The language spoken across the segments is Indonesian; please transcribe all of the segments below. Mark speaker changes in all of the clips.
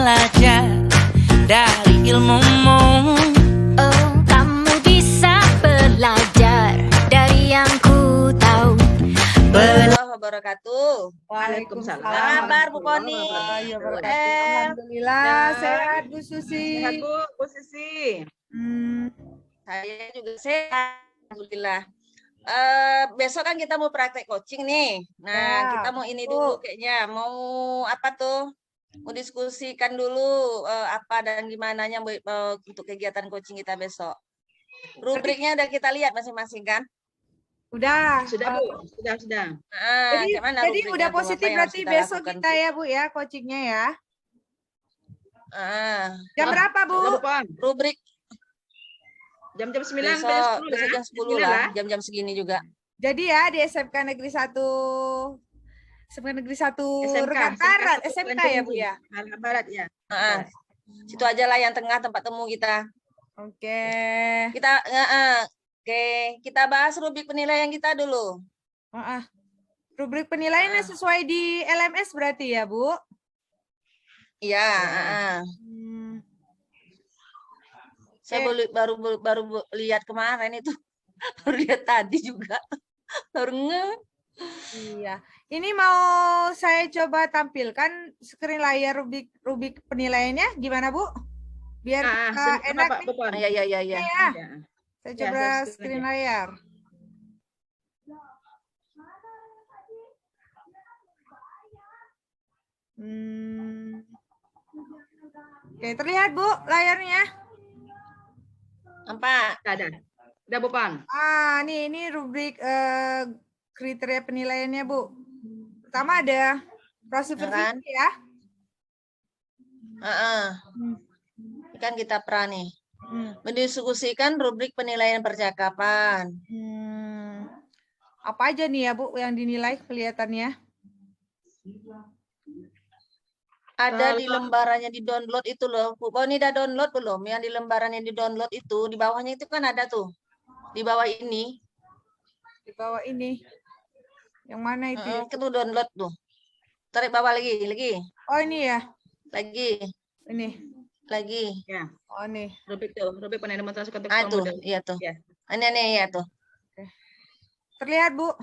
Speaker 1: belajar dari ilmumu.
Speaker 2: Oh, kamu bisa belajar dari yang ku tahu.
Speaker 3: Warahmatullahi wabarakatuh.
Speaker 4: Waalaikumsalam.
Speaker 3: Apa kabar Bu Koni?
Speaker 4: Alhamdulillah sehat Bu Susi.
Speaker 3: Sehat Bu Sisi. Saya juga sehat, alhamdulillah. Besok kan kita mau praktek coaching nih. Nah,
Speaker 4: Ya,
Speaker 3: kita mau ini
Speaker 4: Bu.
Speaker 3: dulu kayaknya. Mau apa tuh? Mau diskusikan dulu apa dan gimananya untuk kegiatan coaching kita besok. Rubriknya udah kita lihat masing-masing kan?
Speaker 4: Udah.
Speaker 5: Sudah Bu, sudah.
Speaker 3: Nah,
Speaker 4: Jadi,
Speaker 3: kayak mana
Speaker 4: jadi
Speaker 3: rubriknya
Speaker 4: udah
Speaker 3: tuh? Apa
Speaker 4: positif
Speaker 3: yang harus
Speaker 4: berarti
Speaker 3: kita
Speaker 4: besok
Speaker 3: lakukan
Speaker 4: kita
Speaker 3: tuh?
Speaker 4: ya Bu ya coachingnya ya. Jam
Speaker 5: Ah,
Speaker 4: berapa Bu?
Speaker 5: Sudah Bu Pon.
Speaker 3: Rubrik
Speaker 5: Jam-jam 9
Speaker 3: besok,
Speaker 5: sampai 10
Speaker 3: besok
Speaker 5: lah.
Speaker 3: jam 10
Speaker 5: 9
Speaker 3: lah, jam-jam segini juga.
Speaker 4: Jadi ya di SMK Negeri 1 SMK Negeri 1
Speaker 5: SMK,
Speaker 4: Regattaran,
Speaker 5: SMK
Speaker 4: SMK ya Bu ya.
Speaker 5: Arah Barat ya.
Speaker 3: Heeh. Situ aja lah yang tengah tempat temu kita.
Speaker 4: Oke.
Speaker 3: Kita bahas rubrik penilaian kita dulu.
Speaker 4: Rubrik penilaiannya sesuai di LMS berarti ya Bu?
Speaker 3: Iya, saya baru lihat kemarin itu. Baru lihat tadi juga. Baru
Speaker 4: Iya. Ini mau saya coba tampilkan screen layar rubrik penilaiannya gimana Bu? Biar kita enak nih.
Speaker 5: Bu Pon.
Speaker 3: Iya.
Speaker 4: Ya. Saya
Speaker 5: Ya,
Speaker 4: coba
Speaker 5: saya
Speaker 4: screen
Speaker 5: screen
Speaker 4: layar. Oke, terlihat Bu layarnya?
Speaker 3: Apa?
Speaker 5: Ada. Udah Bu Pon.
Speaker 4: Ini rubrik kriteria penilaiannya Bu. Pertama ada prasupervisi ya.
Speaker 3: Ini kan kita pernah nih. Mendiskusikan rubrik penilaian percakapan.
Speaker 4: Apa aja nih ya Bu yang dinilai kelihatannya?
Speaker 3: Ada di lembarannya di download itu loh. Bu, ini udah download belum? Yang di lembaran yang di download itu, di bawahnya itu kan ada tuh. Di bawah ini.
Speaker 4: Di bawah ini. Yang mana itu?
Speaker 3: Itu download tuh. Tarik bawah lagi.
Speaker 4: Oh ini ya?
Speaker 3: Lagi.
Speaker 4: Ini.
Speaker 3: Lagi.
Speaker 5: Ya.
Speaker 4: Oh nih.
Speaker 5: Rubrik penilaian demonstrasi konteks
Speaker 3: Tuh,
Speaker 5: model.
Speaker 3: iya tuh.
Speaker 5: Ya.
Speaker 3: Ini ya tuh.
Speaker 4: Terlihat Bu?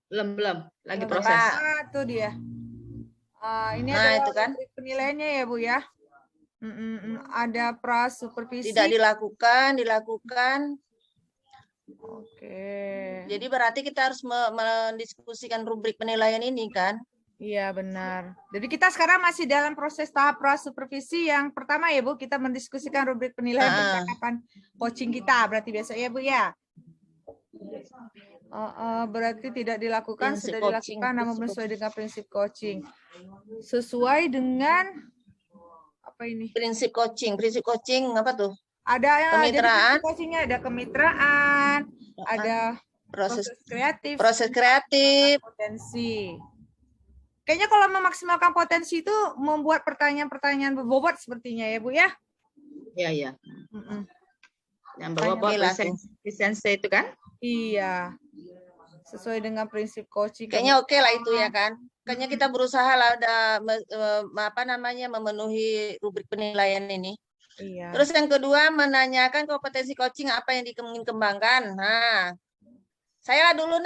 Speaker 5: Belum. Lagi
Speaker 4: Belum,
Speaker 5: proses.
Speaker 4: Pak. Tuh dia. Ini
Speaker 3: Nah,
Speaker 4: adalah
Speaker 3: itu kan.
Speaker 4: rubrik penilaiannya ya Bu ya. Ada prasupervisi.
Speaker 3: Tidak dilakukan.
Speaker 4: Oke.
Speaker 3: Jadi berarti kita harus mendiskusikan rubrik penilaian ini kan?
Speaker 4: Iya benar. Jadi kita sekarang masih dalam proses tahap prasupervisi yang pertama ya Bu. Kita mendiskusikan rubrik penilaian percakapan coaching kita. Berarti besok ya Bu ya. Berarti tidak dilakukan,
Speaker 3: Prinsip
Speaker 4: sudah
Speaker 3: coaching,
Speaker 4: dilakukan namun sesuai dengan prinsip coaching. Sesuai dengan apa ini?
Speaker 3: Prinsip coaching apa tuh?
Speaker 4: Ada
Speaker 3: Kemitraan.
Speaker 4: jadi prinsip coachingnya ada kemitraan, ada
Speaker 3: Proses
Speaker 4: kreatif, potensi. Kayaknya kalau memaksimalkan potensi itu membuat pertanyaan-pertanyaan berbobot sepertinya ya Bu ya.
Speaker 5: Iya. Yang bawa lisensi itu kan?
Speaker 4: Iya. Sesuai dengan prinsip coaching.
Speaker 3: Kayaknya oke lah itu ya kan. Kayaknya kita berusaha lah memenuhi rubrik penilaian ini.
Speaker 4: Iya.
Speaker 3: Terus yang kedua menanyakan kompetensi coaching apa yang ingin dikembangkan. Nah, saya dulu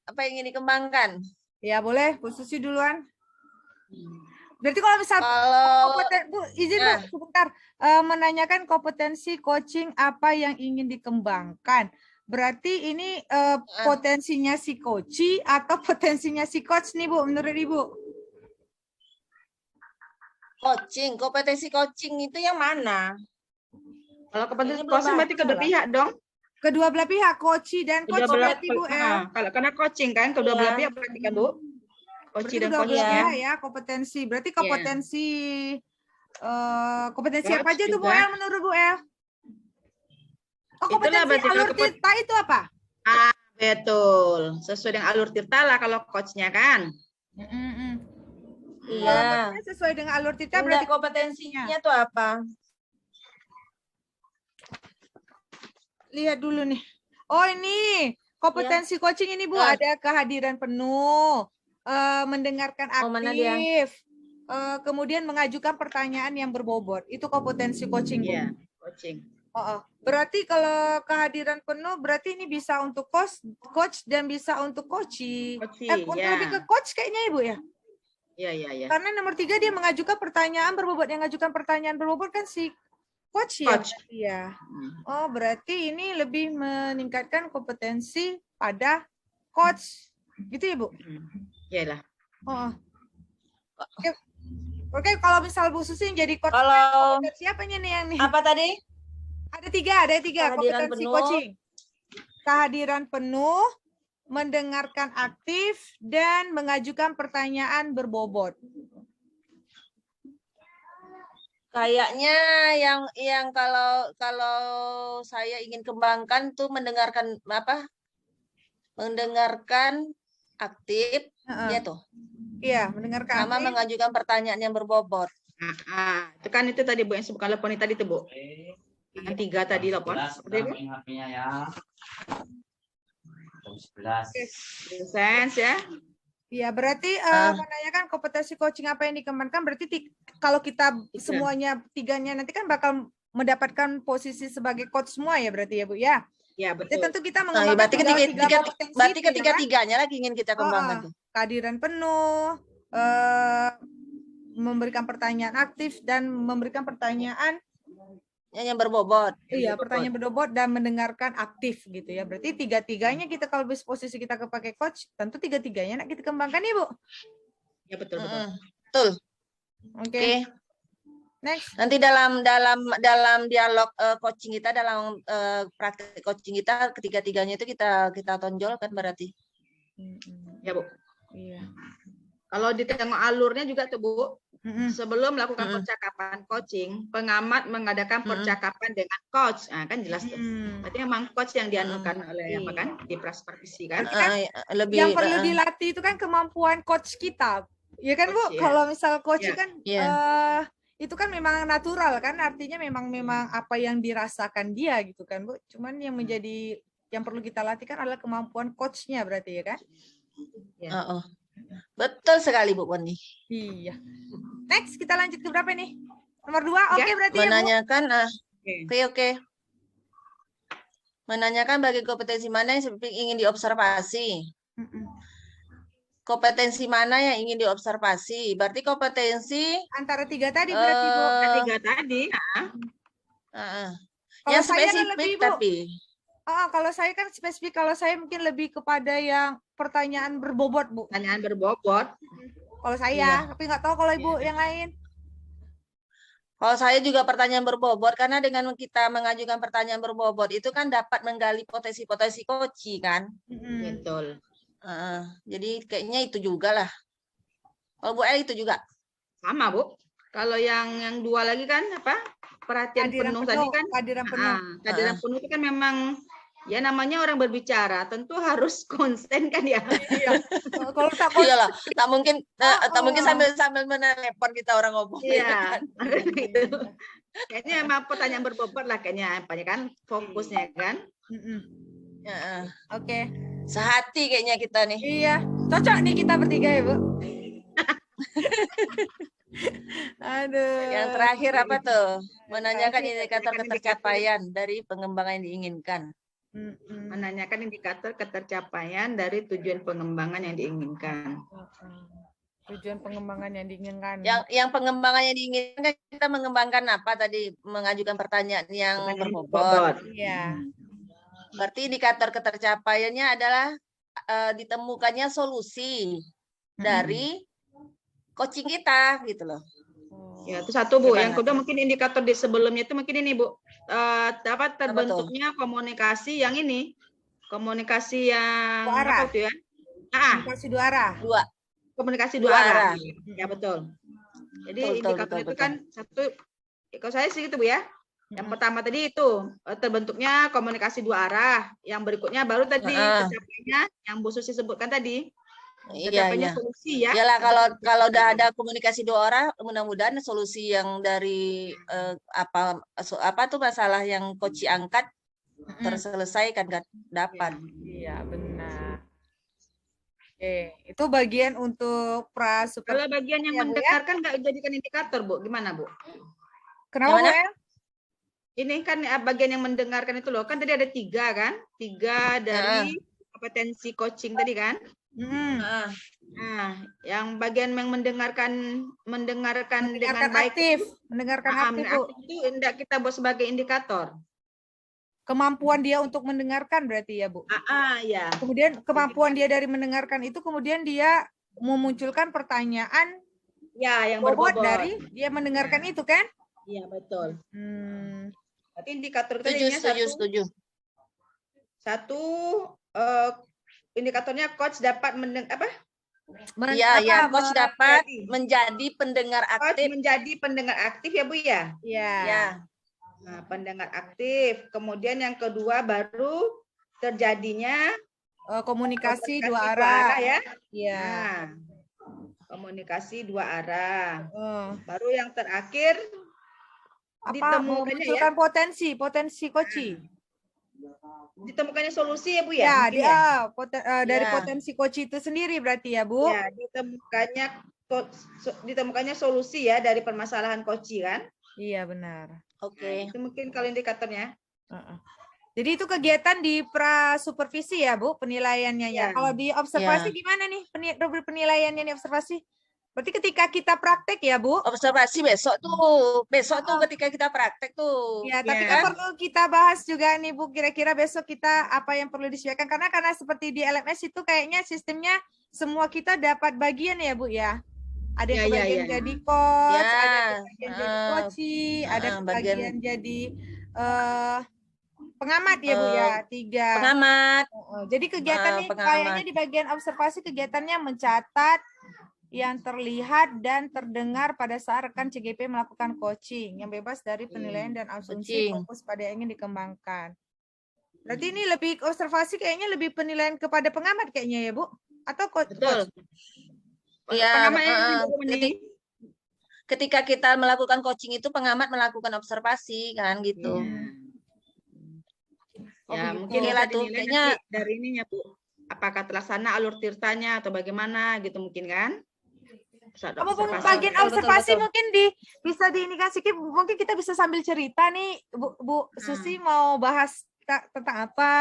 Speaker 3: apa yang ingin dikembangkan?
Speaker 4: Ya boleh, Bu Susi duluan. Berarti kalau misal Bu, izin Bu, sebentar. Menanyakan kompetensi coaching apa yang ingin dikembangkan. Berarti ini potensinya si coach atau potensinya si coach nih Bu, menurut Ibu?
Speaker 3: Kompetensi coaching itu yang mana?
Speaker 5: Kalau kompetensi coaching berarti kedua pihak dong.
Speaker 4: Kedua belah pihak, coach dan coach berarti Bu
Speaker 5: Kalau karena coaching kan kedua belah pihak berarti kan Bu. Coach dan coachnya
Speaker 4: ya kompetensi. Berarti kompetensi kompetensi apa aja tuh Bu El menurut Bu El? Kompetensi alur tirta itu apa?
Speaker 5: Betul. Sesuai dengan alur tirta lah kalau coachnya kan.
Speaker 3: Iya.
Speaker 4: Sesuai dengan alur tirta berarti
Speaker 3: kompetensinya tuh apa?
Speaker 4: Lihat dulu nih. Oh ini kompetensi coaching ini Bu, ada kehadiran penuh, mendengarkan aktif, kemudian mengajukan pertanyaan yang berbobot. Itu kompetensi coaching, Bu.
Speaker 5: Iya, coaching.
Speaker 4: Berarti kalau kehadiran penuh, berarti ini bisa untuk coach dan bisa untuk coaching. Untuk lebih ke coach kayaknya, Ibu ya?
Speaker 5: Iya.
Speaker 4: Karena nomor 3 dia mengajukan pertanyaan berbobot. Yang mengajukan pertanyaan berbobot kan si coach ya? Iya. Oh, berarti ini lebih meningkatkan kompetensi pada coach. Gitu ya, Bu?
Speaker 5: Iyalah.
Speaker 4: Oke, kalau misal Bu Susi yang jadi coach,
Speaker 3: kalau
Speaker 4: siapanya nih yang nih?
Speaker 3: Apa tadi?
Speaker 4: Ada tiga
Speaker 3: Kehadiran
Speaker 4: kompetensi
Speaker 3: penuh.
Speaker 4: coaching. Kehadiran penuh, mendengarkan aktif, dan mengajukan pertanyaan berbobot.
Speaker 3: Kayaknya yang kalau saya ingin kembangkan tuh mendengarkan mendengarkan aktif, ya tuh.
Speaker 4: Iya, mendengarkan
Speaker 3: sama
Speaker 4: aktif.
Speaker 3: mengajukan pertanyaan yang berbobot.
Speaker 5: Itu kan itu tadi Bu yang sebutkan Lepon tadi tuh Bu. Yang 3 tadi Lepon.
Speaker 6: HP-nya ya. 11.
Speaker 5: Sense ya.
Speaker 4: Iya, berarti menanyakan kompetensi coaching apa yang dikembangkan, berarti kalau kita semuanya tiganya nanti kan bakal mendapatkan posisi sebagai coach semua ya berarti ya Bu ya?
Speaker 5: Ya betul.
Speaker 4: Jadi tentu kita mengembangkan
Speaker 3: berarti ketiga-tiganya lagi ingin kita kembangkan tuh.
Speaker 4: Kehadiran penuh, memberikan pertanyaan aktif dan memberikan pertanyaan
Speaker 3: yang berbobot.
Speaker 4: Iya, pertanyaan berbobot dan mendengarkan aktif gitu ya. Berarti tiga-tiganya kita kalau bis posisi kita kepakai coach, tentu tiga-tiganya nak kita kembangkan ya, Bu.
Speaker 5: Ya betul.
Speaker 3: Betul.
Speaker 4: Oke. Next.
Speaker 3: Nanti dalam dialog coaching kita, dalam praktek coaching kita, ketiga-tiganya itu kita tonjolkan berarti.
Speaker 5: Ya, Bu.
Speaker 4: Iya.
Speaker 5: Kalau ditengok alurnya juga tuh, Bu. Sebelum melakukan percakapan coaching, pengamat mengadakan percakapan dengan coach. Nah, kan jelas tuh. Berarti memang coach yang dianukan oleh apa kan? Di praktisi kan?
Speaker 4: Yang perlu dilatih itu kan kemampuan coach kita. Ya kan, Bu? Kalau misal coaching kan itu kan memang natural kan, artinya memang apa yang dirasakan dia gitu kan, Bu. Cuman yang menjadi yang perlu kita latihkan adalah kemampuan coachnya berarti ya kan?
Speaker 3: Betul sekali Bu Poni.
Speaker 4: Iya. Next kita lanjut ke berapa nih? Nomor 2. Oke, berarti
Speaker 3: menanyakan
Speaker 4: ya,
Speaker 3: Bu. Oke. Menanyakan bagi kompetensi mana yang ingin diobservasi. Kompetensi mana yang ingin diobservasi? Berarti kompetensi
Speaker 4: antara 3 tadi berarti Bu.
Speaker 5: 3 tadi.
Speaker 3: Yang spesifik tapi.
Speaker 4: Kalau saya kan spesifik, kalau saya mungkin lebih kepada yang pertanyaan berbobot, Bu.
Speaker 5: Pertanyaan berbobot.
Speaker 4: Kalau saya, tapi nggak tahu kalau Ibu yang lain.
Speaker 3: Kalau saya juga pertanyaan berbobot, karena dengan kita mengajukan pertanyaan berbobot itu kan dapat menggali potensi-potensi coaching kan.
Speaker 5: Betul.
Speaker 3: Jadi kayaknya itu juga lah. Kalau Bu El itu juga.
Speaker 5: Sama Bu. Kalau yang 2 lagi kan apa? Perhatian penuh tadi kan.
Speaker 4: Kehadiran penuh.
Speaker 5: Kehadiran penuh itu kan memang ya namanya orang berbicara, tentu harus konsen kan ya.
Speaker 4: Iya. Kalau tak
Speaker 3: iyalah, tak mungkin sambil menelepon kita orang ngomong.
Speaker 5: Iya. Kayaknya emang pertanyaan berbobot lah kayaknya apa ya kan fokusnya kan.
Speaker 4: Oke.
Speaker 3: Sehati kayaknya kita nih.
Speaker 4: Iya. Cocok nih kita bertiga ya, Bu. Aduh.
Speaker 3: Yang terakhir apa tuh? Menanyakan indikator ketercapaian dari pengembangan yang diinginkan.
Speaker 5: Menanyakan indikator ketercapaian dari tujuan pengembangan yang diinginkan.
Speaker 4: Tujuan pengembangan yang diinginkan.
Speaker 3: Yang pengembangan yang diinginkan kita mengembangkan apa tadi? Mengajukan pertanyaan yang berbobot.
Speaker 4: Iya.
Speaker 3: Berarti indikator ketercapaiannya adalah ditemukannya solusi dari coaching kita gitu loh.
Speaker 5: Ya, itu satu Bu. Yang kedua mungkin indikator di sebelumnya itu mungkin ini Bu. Terbentuknya komunikasi yang ini. Komunikasi yang apa itu ya?
Speaker 4: Komunikasi 2 arah.
Speaker 5: Komunikasi 2 arah. Ya betul. Jadi indikator itu kan satu, kalau saya sih gitu Bu ya. Yang pertama tadi itu terbentuknya komunikasi 2 arah. Yang berikutnya baru tadi tercapainya yang Bu Susi sebutkan tadi.
Speaker 3: Iya.
Speaker 5: Solusi ya.
Speaker 3: Iyalah kalau udah ada komunikasi 2 arah, mudah-mudahan solusi yang dari apa tuh masalah yang coach angkat terselesaikan kan dapat.
Speaker 4: Iya, benar. Oke, itu bagian untuk
Speaker 5: Kalau bagian yang
Speaker 4: ya, Bu, ya?
Speaker 5: mendengarkan nggak jadikan indikator, Bu. Gimana, Bu?
Speaker 4: Kenapa, Bu?
Speaker 5: Ini kan bagian yang mendengarkan itu loh. Kan tadi ada 3 kan? 3 dari kompetensi coaching tadi kan? Nah, yang bagian yang mendengarkan dengan baik
Speaker 4: aktif,
Speaker 5: itu,
Speaker 4: mendengarkan aktif, Bu.
Speaker 5: itu tidak kita buat sebagai indikator.
Speaker 4: Kemampuan dia untuk mendengarkan berarti ya, Bu.
Speaker 5: Ya.
Speaker 4: Kemudian kemampuan dia dari mendengarkan itu kemudian dia memunculkan pertanyaan
Speaker 5: yang berbobot
Speaker 4: dari dia mendengarkan itu kan?
Speaker 5: Iya, betul. Berarti indikator
Speaker 3: setuju.
Speaker 5: Satu indikatornya coach dapat
Speaker 3: coach dapat menjadi pendengar aktif.
Speaker 5: Coach menjadi pendengar aktif ya, Bu ya?
Speaker 3: Iya.
Speaker 5: Nah, pendengar aktif. Kemudian yang kedua baru terjadinya
Speaker 4: komunikasi dua arah
Speaker 5: ya.
Speaker 4: Iya.
Speaker 5: Nah, komunikasi 2 arah. Baru yang terakhir
Speaker 4: memunculkan potensi coaching.
Speaker 5: Ditemukannya solusi ya, Bu ya?
Speaker 4: Dari potensi coach itu sendiri berarti ya, Bu?
Speaker 5: Ya, ditemukannya solusi ya dari permasalahan coaching kan?
Speaker 4: Iya, benar.
Speaker 3: Oke.
Speaker 5: Itu mungkin kalau indikatornya.
Speaker 4: Jadi itu kegiatan di prasupervisi ya, Bu, penilaiannya ya. Kalau di observasi gimana nih rubrik penilaiannya nih observasi? Berarti ketika kita praktek ya, Bu?
Speaker 3: Observasi besok tuh ketika kita praktek tuh.
Speaker 4: Ya, tapi kan perlu kita bahas juga nih, Bu, kira-kira besok kita apa yang perlu disesuaikan. Karena seperti di LMS itu kayaknya sistemnya semua kita dapat bagian ya, Bu ya. Ada yang kebagian jadi coach, ada yang kebagian jadi coaching, ada kebagian jadi pengamat ya, Bu ya, 3.
Speaker 3: Pengamat.
Speaker 4: Jadi kegiatan ini kayaknya di bagian observasi kegiatannya mencatat yang terlihat dan terdengar pada saat rekan CGP melakukan coaching yang bebas dari penilaian dan asumsi, fokus pada yang ingin dikembangkan. Berarti ini lebih observasi kayaknya lebih penilaian kepada pengamat kayaknya ya, Bu? Atau coach?
Speaker 3: Betul. Iya, ketika kita melakukan coaching itu pengamat melakukan observasi kan gitu.
Speaker 5: Mungkin inilah tuh kayaknya dari ininya, Bu. Apakah terlaksana alur tirtanya atau bagaimana gitu mungkin kan?
Speaker 4: Bagian observasi betul. Mungkin bisa diindikasikan, mungkin kita bisa sambil cerita nih, Bu Susi mau bahas tentang apa,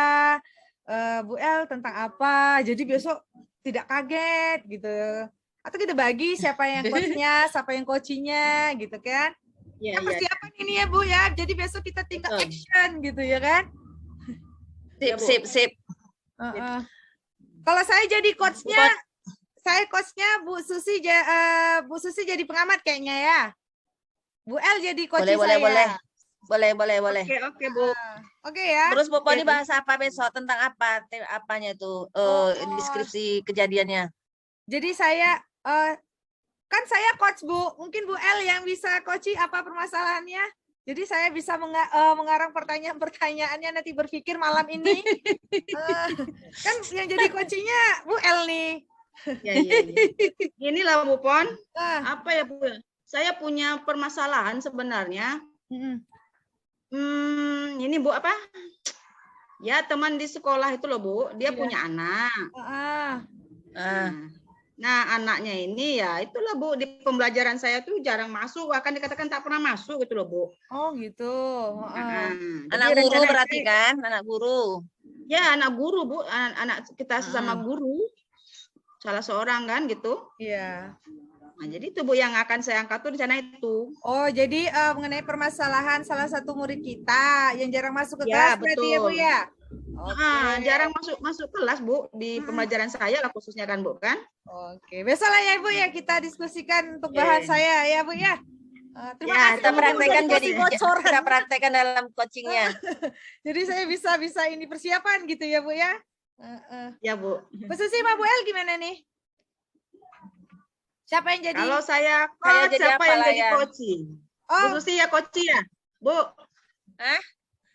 Speaker 4: Bu El tentang apa, jadi besok tidak kaget gitu. Atau kita bagi siapa yang coachnya, siapa yang coachingnya gitu kan? Persiapan ini ya, Bu ya. Jadi besok kita tinggal action gitu ya kan?
Speaker 3: Sip.
Speaker 4: Kalau saya jadi coachnya, Bu Susi jadi pengamat kayaknya ya. Bu El jadi coach saya.
Speaker 3: Boleh.
Speaker 5: Oke, Bu.
Speaker 4: Oke ya.
Speaker 3: Terus Bu Poni bahas apa besok, tentang apa? Apanya tuh deskripsi kejadiannya. Jadi
Speaker 4: saya kan saya coach, Bu. Mungkin Bu El yang bisa coaching apa permasalahannya. Jadi saya bisa mengarang pertanyaan-pertanyaannya nanti berpikir malam ini. Kan yang jadi coachingnya Bu El nih.
Speaker 5: Ya. Inilah Bu Pon. Apa ya, Bu? Saya punya permasalahan sebenarnya. Ini Bu apa? Ya, teman di sekolah itu loh, Bu. Dia punya anak. Nah, anaknya ini ya itulah, Bu, di pembelajaran saya tuh jarang masuk, akan dikatakan tak pernah masuk gitu loh, Bu.
Speaker 4: Oh, gitu.
Speaker 3: Anak guru berarti kan? Anak guru.
Speaker 5: Ya, anak guru, Bu. Anak kita sesama guru. Salah seorang kan gitu.
Speaker 4: Iya.
Speaker 5: Nah, jadi itu, Bu, yang akan saya angkat tuh di sana itu.
Speaker 4: Oh, jadi mengenai permasalahan salah satu murid kita yang jarang masuk ke kelas berarti ya, Bu ya?
Speaker 5: Jarang masuk kelas, Bu, di pembelajaran saya lah khususnya kan, Bu, kan?
Speaker 4: Oke, besok lah ya, Bu ya, kita diskusikan untuk bahan saya ya, Bu ya. Terima kasih.
Speaker 3: Kita praktekkan kita praktekkan dalam coachingnya.
Speaker 4: Jadi saya bisa ini persiapan gitu ya, Bu ya.
Speaker 5: Ya, Bu.
Speaker 4: Bu Susi sama Bu El gimana nih? Siapa yang jadi?
Speaker 5: Kalau saya coach, siapa yang jadi coaching? Bu Susi ya coaching ya, Bu?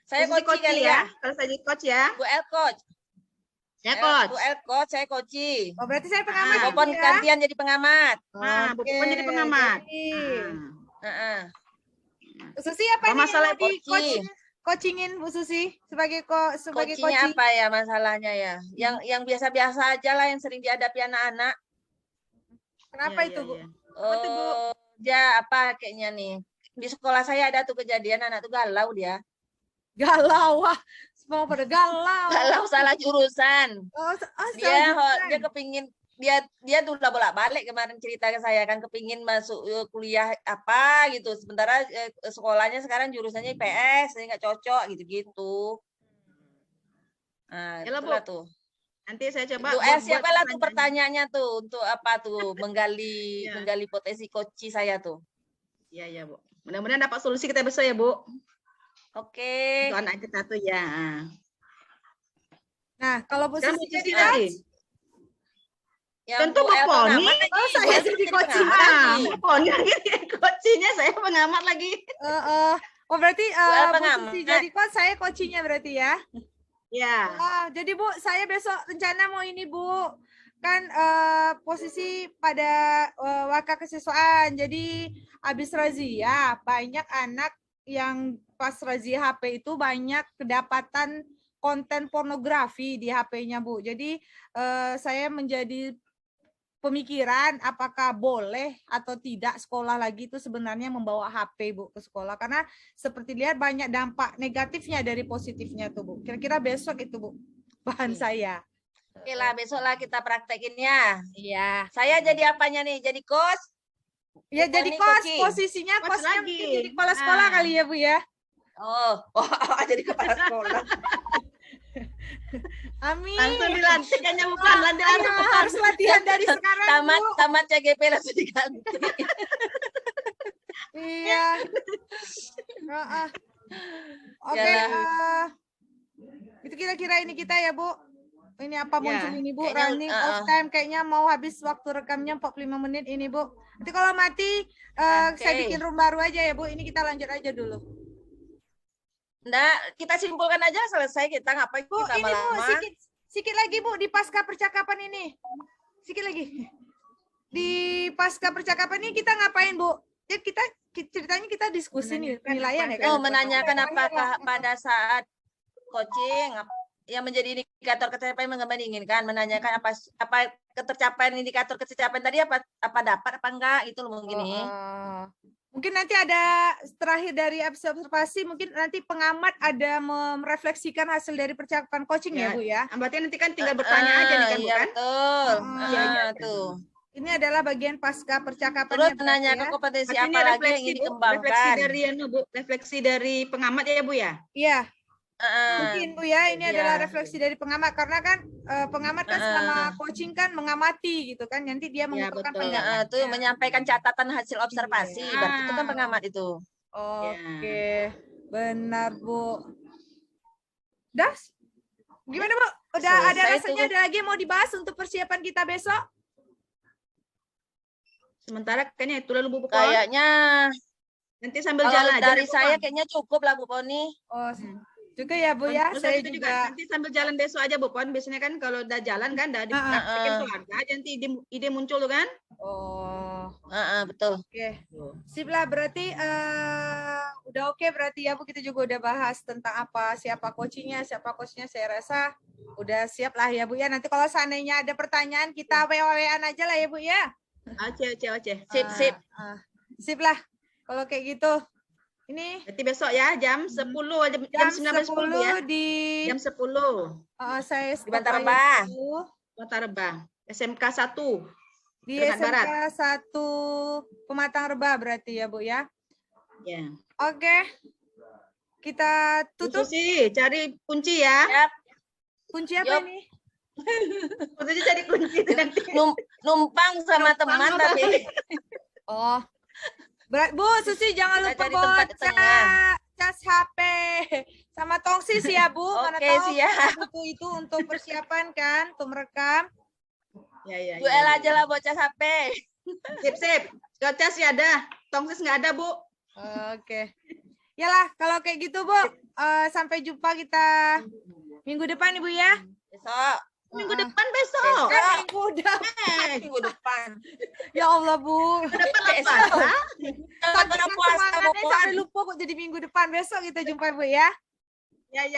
Speaker 3: Saya coach kali ya.
Speaker 5: Kalau saya jadi coach ya.
Speaker 3: Bu El coach.
Speaker 5: Saya coach.
Speaker 3: Bu El coach, saya coaching.
Speaker 4: Oh, berarti saya pengamat.
Speaker 3: Bu Pon gantian jadi pengamat.
Speaker 5: Bu Pon jadi pengamat.
Speaker 4: Bu Susi apa nih
Speaker 3: masalah
Speaker 4: di coaching? coachingin Bu Susi sebagai sebagai
Speaker 3: Coachingnya
Speaker 4: coaching?
Speaker 3: apa ya masalahnya ya? Yang biasa-biasa aja lah yang sering dihadapi anak-anak.
Speaker 4: Kenapa
Speaker 5: Iya,
Speaker 4: itu
Speaker 5: iya,
Speaker 4: Bu?
Speaker 5: iya.
Speaker 4: Apa tuh, Bu?
Speaker 3: Dia apa kayaknya nih? Di sekolah saya ada tuh kejadian anak tuh galau dia.
Speaker 4: Galau, wah, semua pada galau.
Speaker 3: Galau salah jurusan.
Speaker 4: Oh,
Speaker 3: Dia
Speaker 4: jurusan.
Speaker 3: kepingin dia tuh udah bolak-balik kemarin cerita ke saya kan kepingin masuk kuliah apa gitu. Sementara sekolahnya sekarang jurusannya IPS, jadi nggak cocok gitu-gitu. Nah,
Speaker 5: Yalah, Bu.
Speaker 3: itulah tuh.
Speaker 5: Nanti saya coba
Speaker 3: Itu
Speaker 5: buat
Speaker 3: siapa lah tuh
Speaker 5: pertanyaan.
Speaker 3: pertanyaannya tuh untuk apa tuh menggali
Speaker 5: Iya.
Speaker 3: menggali potensi coach saya tuh.
Speaker 5: Iya, iya, Bu. Mudah-mudahan dapat solusi kita besok ya, Bu.
Speaker 3: Oke.
Speaker 5: Untuk anak kita tuh ya.
Speaker 4: Nah, kalau Bu
Speaker 5: Sekarang
Speaker 4: Susi
Speaker 5: Bu
Speaker 4: jadi
Speaker 5: Susi lagi.
Speaker 4: coach,
Speaker 3: Yang
Speaker 5: Tentu
Speaker 3: Bu El
Speaker 5: Bu Poni.
Speaker 3: pengamat lagi,
Speaker 4: Oh, saya
Speaker 3: Bu El
Speaker 4: jadi
Speaker 3: jadi
Speaker 4: coaching
Speaker 3: pengamat
Speaker 5: Ah,
Speaker 3: lagi.
Speaker 5: Bu Poni lagi coachingnya saya pengamat lagi.
Speaker 4: oh berarti
Speaker 3: Bu El
Speaker 4: Bu
Speaker 3: pengamat.
Speaker 4: Susi jadi coach, saya coachingnya berarti ya?
Speaker 5: Ya.
Speaker 4: Jadi Bu, saya besok rencana mau ini Bu, kan posisi pada waka kesiswaan. Jadi habis razia banyak anak yang pas razia HP itu banyak kedapatan konten pornografi di HP-nya Bu. Jadi saya menjadi pemikiran apakah boleh atau tidak sekolah lagi itu sebenarnya membawa HP Bu ke sekolah, karena seperti lihat banyak dampak negatifnya dari positifnya tuh Bu. Kira-kira besok itu Bu bahan saya.
Speaker 3: Oke lah, besok lah kita praktekin ya.
Speaker 4: Iya.
Speaker 3: Saya jadi apanya nih? Jadi coach?
Speaker 4: Ya
Speaker 3: Bukan
Speaker 4: jadi
Speaker 3: nih,
Speaker 4: coach,
Speaker 3: coaching.
Speaker 4: posisinya
Speaker 5: Coach
Speaker 4: coachnya
Speaker 5: lagi.
Speaker 4: mungkin jadi kepala sekolah
Speaker 5: Nah.
Speaker 4: kali ya Bu ya.
Speaker 3: Oh, jadi kepala sekolah.
Speaker 4: Amin.
Speaker 5: Langsung dilantik kayaknya bukan
Speaker 4: Iya, harus latihan dari sekarang
Speaker 3: Tamat
Speaker 4: Bu.
Speaker 3: tamat CGP langsung diganti.
Speaker 4: Iya. Heeh. Oke,
Speaker 3: Yalah.
Speaker 4: itu kira-kira ini kita ya Bu. Ini apa
Speaker 5: Ya,
Speaker 4: muncul ini Bu,
Speaker 3: kayaknya,
Speaker 4: running off time kayaknya mau habis waktu rekamnya 45 menit ini Bu. Nanti kalau mati saya
Speaker 3: Oke.
Speaker 4: bikin room baru aja ya Bu. Ini kita lanjut aja dulu.
Speaker 3: Nah, kita simpulkan aja selesai kita ngapain
Speaker 4: Bu,
Speaker 3: kita
Speaker 4: ini Bu,
Speaker 3: lama-lama.
Speaker 4: sikit lagi Bu di pasca percakapan ini. Sikit lagi. Di pasca percakapan ini kita ngapain Bu? Ya, kita ceritanya kita diskusi nih penilaian ya kan.
Speaker 3: Oh, menanyakan apakah pada saat coaching yang menjadi indikator ketercapaian yang diinginkan, menanyakan apa ketercapaian indikator ketercapaian tadi apa dapat apa enggak itu loh mungkin nih.
Speaker 4: Mungkin nanti ada terakhir dari observasi, mungkin nanti pengamat ada merefleksikan hasil dari percakapan coaching ya Bu ya.
Speaker 5: Berarti nanti kan tinggal bertanya aja nih kan,
Speaker 3: Iya,
Speaker 5: bukan?
Speaker 3: betul.
Speaker 4: Iya,
Speaker 3: Tuh.
Speaker 4: Ini adalah bagian pasca percakapan.
Speaker 3: Terus menanyakan kompetensi
Speaker 5: Berarti ini
Speaker 3: apa lagi yang
Speaker 5: refleksi,
Speaker 3: ingin
Speaker 5: Bu.
Speaker 3: dikembangkan.
Speaker 5: Refleksi dari pengamat ya Bu ya.
Speaker 4: Iya,
Speaker 3: Heeh.
Speaker 4: mungkin Bu ya, ini
Speaker 3: Iya.
Speaker 4: adalah refleksi dari pengamat karena kan pengamat kan selama coaching kan mengamati gitu kan, nanti dia mengumpulkan
Speaker 5: betul.
Speaker 4: pendapat.
Speaker 3: Tuh menyampaikan catatan hasil observasi,
Speaker 4: Iya.
Speaker 3: berarti itu kan pengamat itu.
Speaker 4: Oke, benar Bu. Udah? Gimana Bu? Udah ada
Speaker 3: Selesai
Speaker 4: rasanya
Speaker 3: tuh.
Speaker 4: ada lagi yang mau dibahas untuk persiapan kita besok?
Speaker 5: Sementara kayaknya itu lalu Bu Pon.
Speaker 3: Kayaknya
Speaker 5: Nanti sambil
Speaker 3: kalau
Speaker 5: jalan aja.
Speaker 3: dari
Speaker 5: Bu Pon.
Speaker 3: saya kayaknya cukup lah Bu Poni.
Speaker 4: Oh, juga ya Bu ya,
Speaker 5: Terus
Speaker 4: saya
Speaker 5: itu
Speaker 4: juga.
Speaker 5: nanti sambil jalan besok aja Bu Pon. Biasanya kan kalau udah jalan kan udah dipraktekin tuh ada nanti ide muncul tuh kan.
Speaker 4: Oh,
Speaker 3: Betul.
Speaker 4: oke. Sip lah, berarti udah oke berarti ya Bu, kita juga udah bahas tentang siapa coachingnya, saya rasa udah siap lah ya Bu ya. Nanti kalau seandainya ada pertanyaan kita WA-WA-an aja lah ya Bu ya.
Speaker 5: Oke.
Speaker 3: Sip.
Speaker 4: Sip lah. Kalau kayak gitu. Ini
Speaker 5: Berarti besok ya jam 10 aja
Speaker 4: jam
Speaker 5: 19.10 ya.
Speaker 4: 10 di
Speaker 5: Jam 10
Speaker 4: saya
Speaker 3: Di Bantar Gebang.
Speaker 5: Kota Rebang. SMK 1.
Speaker 4: Di
Speaker 5: Rebat
Speaker 4: SMK
Speaker 5: Barat.
Speaker 4: 1 Pematang Rebah berarti ya Bu ya.
Speaker 5: Ya.
Speaker 4: Oke. Kita tutup.
Speaker 5: Susi, cari kunci ya.
Speaker 3: Yap.
Speaker 4: Kunci apa
Speaker 3: Yup.
Speaker 4: ini?
Speaker 5: Kunci cari kunci nanti.
Speaker 3: Numpang sama teman
Speaker 5: sama
Speaker 3: tapi
Speaker 4: Oh. Bu, Susi jangan
Speaker 3: Kita
Speaker 4: lupa
Speaker 3: cari
Speaker 4: bawa
Speaker 3: tempat di tengah.
Speaker 4: cas HP sama tongsis ya Bu. Mana
Speaker 3: Oke,
Speaker 4: tahu
Speaker 3: siap.
Speaker 4: kita butuh itu untuk persiapan kan, untuk merekam.
Speaker 5: Ya.
Speaker 3: Bu El aja lah bocah HP.
Speaker 5: Sip. Gocas ya ada. Tongsis nggak ada, Bu.
Speaker 4: Oke. Yalah, kalau kayak gitu Bu, sampai jumpa kita minggu depan Ibu ya.
Speaker 3: Besok.
Speaker 5: Minggu depan besok.
Speaker 4: Kan minggu depan.
Speaker 3: Minggu depan.
Speaker 4: Ya Allah Bu.
Speaker 5: Depan apa?
Speaker 3: Besok.
Speaker 4: Saking
Speaker 3: Karena puasa
Speaker 4: semangatnya
Speaker 3: Bu.
Speaker 4: sampai lupa kok jadi minggu depan. Besok kita jumpa Bu ya.
Speaker 5: Ya.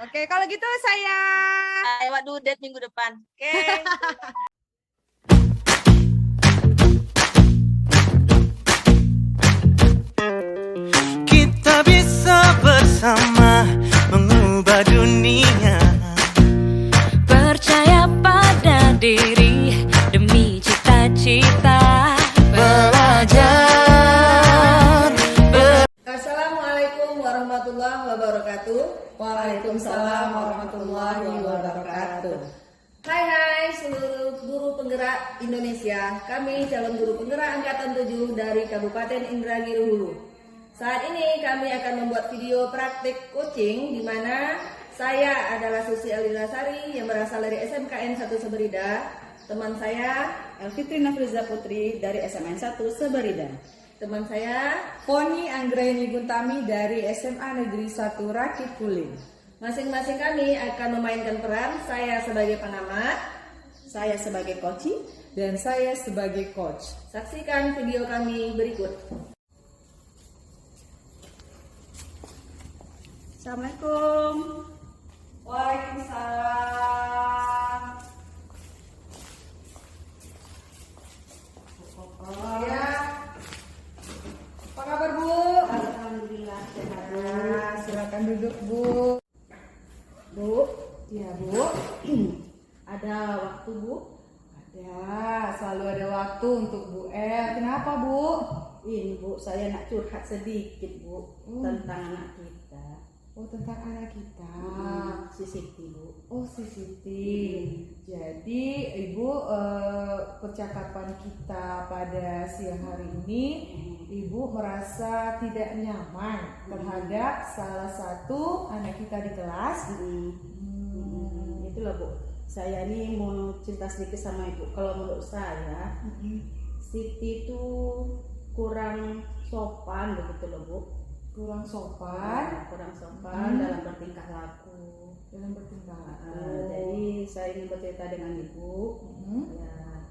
Speaker 4: Oke, kalau gitu saya
Speaker 3: Lewat dudet minggu depan. Oke.
Speaker 1: Kita bisa bersama mengubah dunia. Percaya pada diri demi cita-cita. Belajar.
Speaker 7: Assalamualaikum warahmatullahi wabarakatuh. Waalaikumsalam warahmatullahi wabarakatuh. Hai seluruh guru penggerak Indonesia. Kami calon guru penggerak angkatan 7 dari Kabupaten Indragiri Hulu. Saat ini kami akan membuat video praktik coaching di mana saya adalah Susi Elirasari yang berasal dari SMKN 1 Seberida. Teman saya
Speaker 8: Elfitri Nafriza Putri dari SMN 1 Seberida.
Speaker 7: Teman saya
Speaker 8: Poni Anggraini Guntami dari SMA Negeri 1 Rakit Kuling.
Speaker 7: masing-masing kami akan memainkan peran. Saya sebagai pengamat,
Speaker 8: Saya sebagai coaching.
Speaker 4: dan saya sebagai coach.
Speaker 7: saksikan video kami berikut.
Speaker 8: Assalamualaikum.
Speaker 4: Waalaikumsalam. Ya. Apa kabar, Bu?
Speaker 7: Alhamdulillah sehat.
Speaker 4: Nah, silakan duduk, Bu.
Speaker 8: Bu,
Speaker 4: Ya, Bu.
Speaker 8: ada waktu Bu?
Speaker 4: Ada, selalu ada waktu untuk Bu El. Kenapa, Bu?
Speaker 8: Ini Bu, saya nak curhat sedikit Bu tentang anak kita.
Speaker 4: Oh, tentang anak kita.
Speaker 8: Si Siti Bu.
Speaker 4: Oh, si Siti. Jadi, Ibu, percakapan kita pada siang hari ini, Ibu merasa tidak nyaman terhadap salah satu anak kita di kelas.
Speaker 8: Itulah Bu. Saya ini mau cerita sedikit sama Ibu. Kalau menurut saya, Siti itu kurang sopan begitu loh Bu.
Speaker 4: Kurang sopan
Speaker 8: Kurang sopan dalam bertingkah laku.
Speaker 4: dalam bertingkah laku.
Speaker 8: Jadi saya ingin bercerita dengan Ibu. Ya,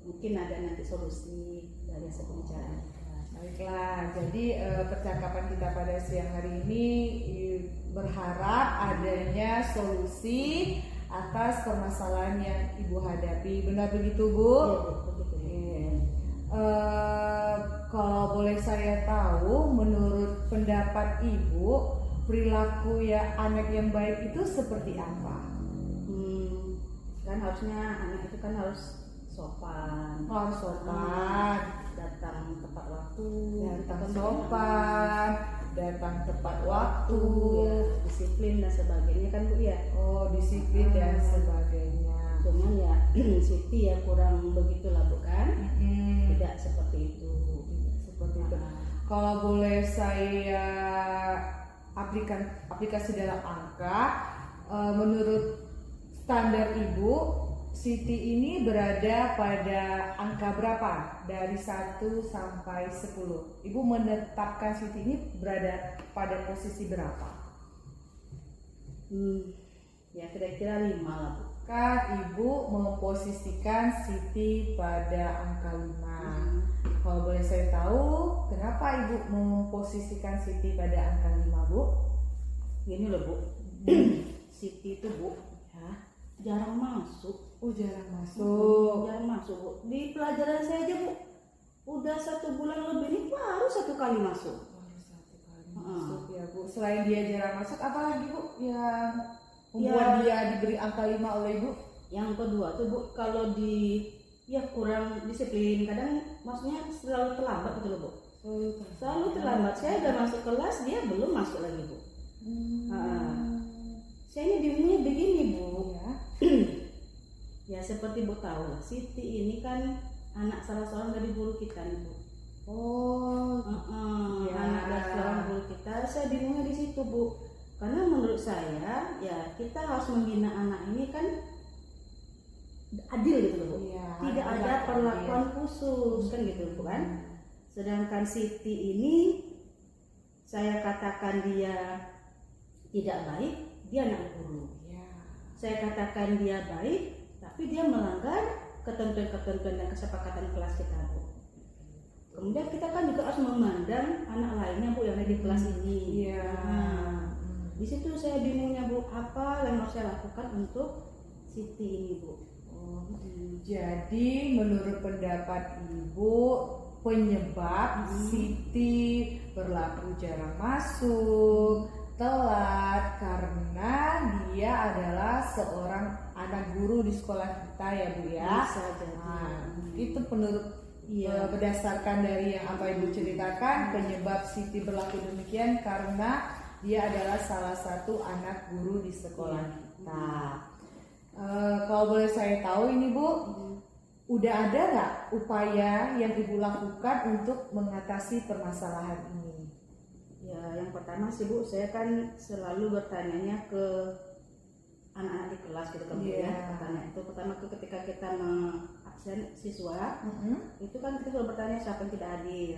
Speaker 8: mungkin ada nanti solusi dari hasil pembicaraan kita.
Speaker 4: Baiklah, jadi percakapan kita pada siang hari ini berharap adanya solusi atas permasalahan yang Ibu hadapi. Benar begitu, Bu?
Speaker 8: Iya, Bu, begitu.
Speaker 4: Kalau boleh saya tahu, menurut pendapat Ibu, perilaku ya anak yang baik itu seperti apa?
Speaker 8: Kan harusnya anak itu kan harus sopan.
Speaker 4: Harus sopan,
Speaker 8: Datang tepat waktu.
Speaker 4: datang
Speaker 8: Kan
Speaker 4: sopan, datang tepat waktu,
Speaker 8: ya, disiplin dan sebagainya kan Bu ya.
Speaker 4: oh disiplin dan sebagainya.
Speaker 8: Cuman ya Siti ya kurang begitulah Bu kan. Tidak seperti itu.
Speaker 4: Seperti itu. Kalau boleh saya aplikasi dalam angka, menurut standar Ibu, Siti ini berada pada angka berapa? Dari 1 sampai 10. Ibu menetapkan Siti ini berada pada posisi berapa?
Speaker 8: Ya kira-kira 5 lah Bu.
Speaker 4: Kan Ibu memposisikan Siti pada angka 5. Kalau boleh saya tahu, kenapa Ibu memposisikan Siti pada angka 5, Bu?
Speaker 8: Gini loh Bu. Siti itu Bu ya, jarang masuk.
Speaker 4: Oh, jarang masuk.
Speaker 8: Jarang masuk Bu. Di pelajaran saya aja Bu, udah 1 bulan lebih ini baru 1 kali masuk.
Speaker 4: Baru 1 kali masuk ya, Bu. Selain dia jarang masuk, apa lagi, Bu, yang membuat dia diberi angka 5 oleh Ibu?
Speaker 8: Yang kedua tuh Bu, kalau ya kurang disiplin, kadang maksudnya selalu terlambat gitu loh Bu. Selalu terlambat. Saya udah masuk kelas, dia belum masuk lagi Bu. Saya ini bingungnya begini Bu. Ya seperti Bu tahu lah, Siti ini kan anak salah seorang dari guru kita nih Bu. Anak dari seorang guru kita. Saya bingungnya di situ Bu. Karena menurut saya ya kita harus membina anak ini kan adil gitu loh Bu. Tidak ada perlakuan khusus kan gitu Bu kan. Sedangkan Siti ini saya katakan dia tidak baik, dia anak guru. Saya katakan dia baik, tapi dia melanggar ketentuan-ketentuan dan kesepakatan kelas kita Bu. Kemudian kita kan juga harus memandang anak lainnya Bu yang ada di kelas ini. di situ saya bingungnya Bu, apa yang harus saya lakukan untuk Siti ini Bu.
Speaker 4: Jadi menurut pendapat Ibu, penyebab Siti berlaku jarang masuk, telat karena dia adalah seorang anak guru di sekolah kita ya Bu ya.
Speaker 8: Bisa jadi.
Speaker 4: Itu menurut berdasarkan dari yang apa Ibu ceritakan, penyebab Siti berlaku demikian karena dia adalah salah satu anak guru di sekolah kita. Kalau boleh saya tahu ini Bu, udah ada nggak upaya yang Ibu lakukan untuk mengatasi permasalahan ini?
Speaker 8: Ya, yang pertama sih Bu, saya kan selalu bertanyanya ke anak-anak di kelas gitu kan Bu ya. Pertanyaan itu pertama ketika kita mengabsen siswa, itu kan kita selalu bertanya siapa yang tidak hadir.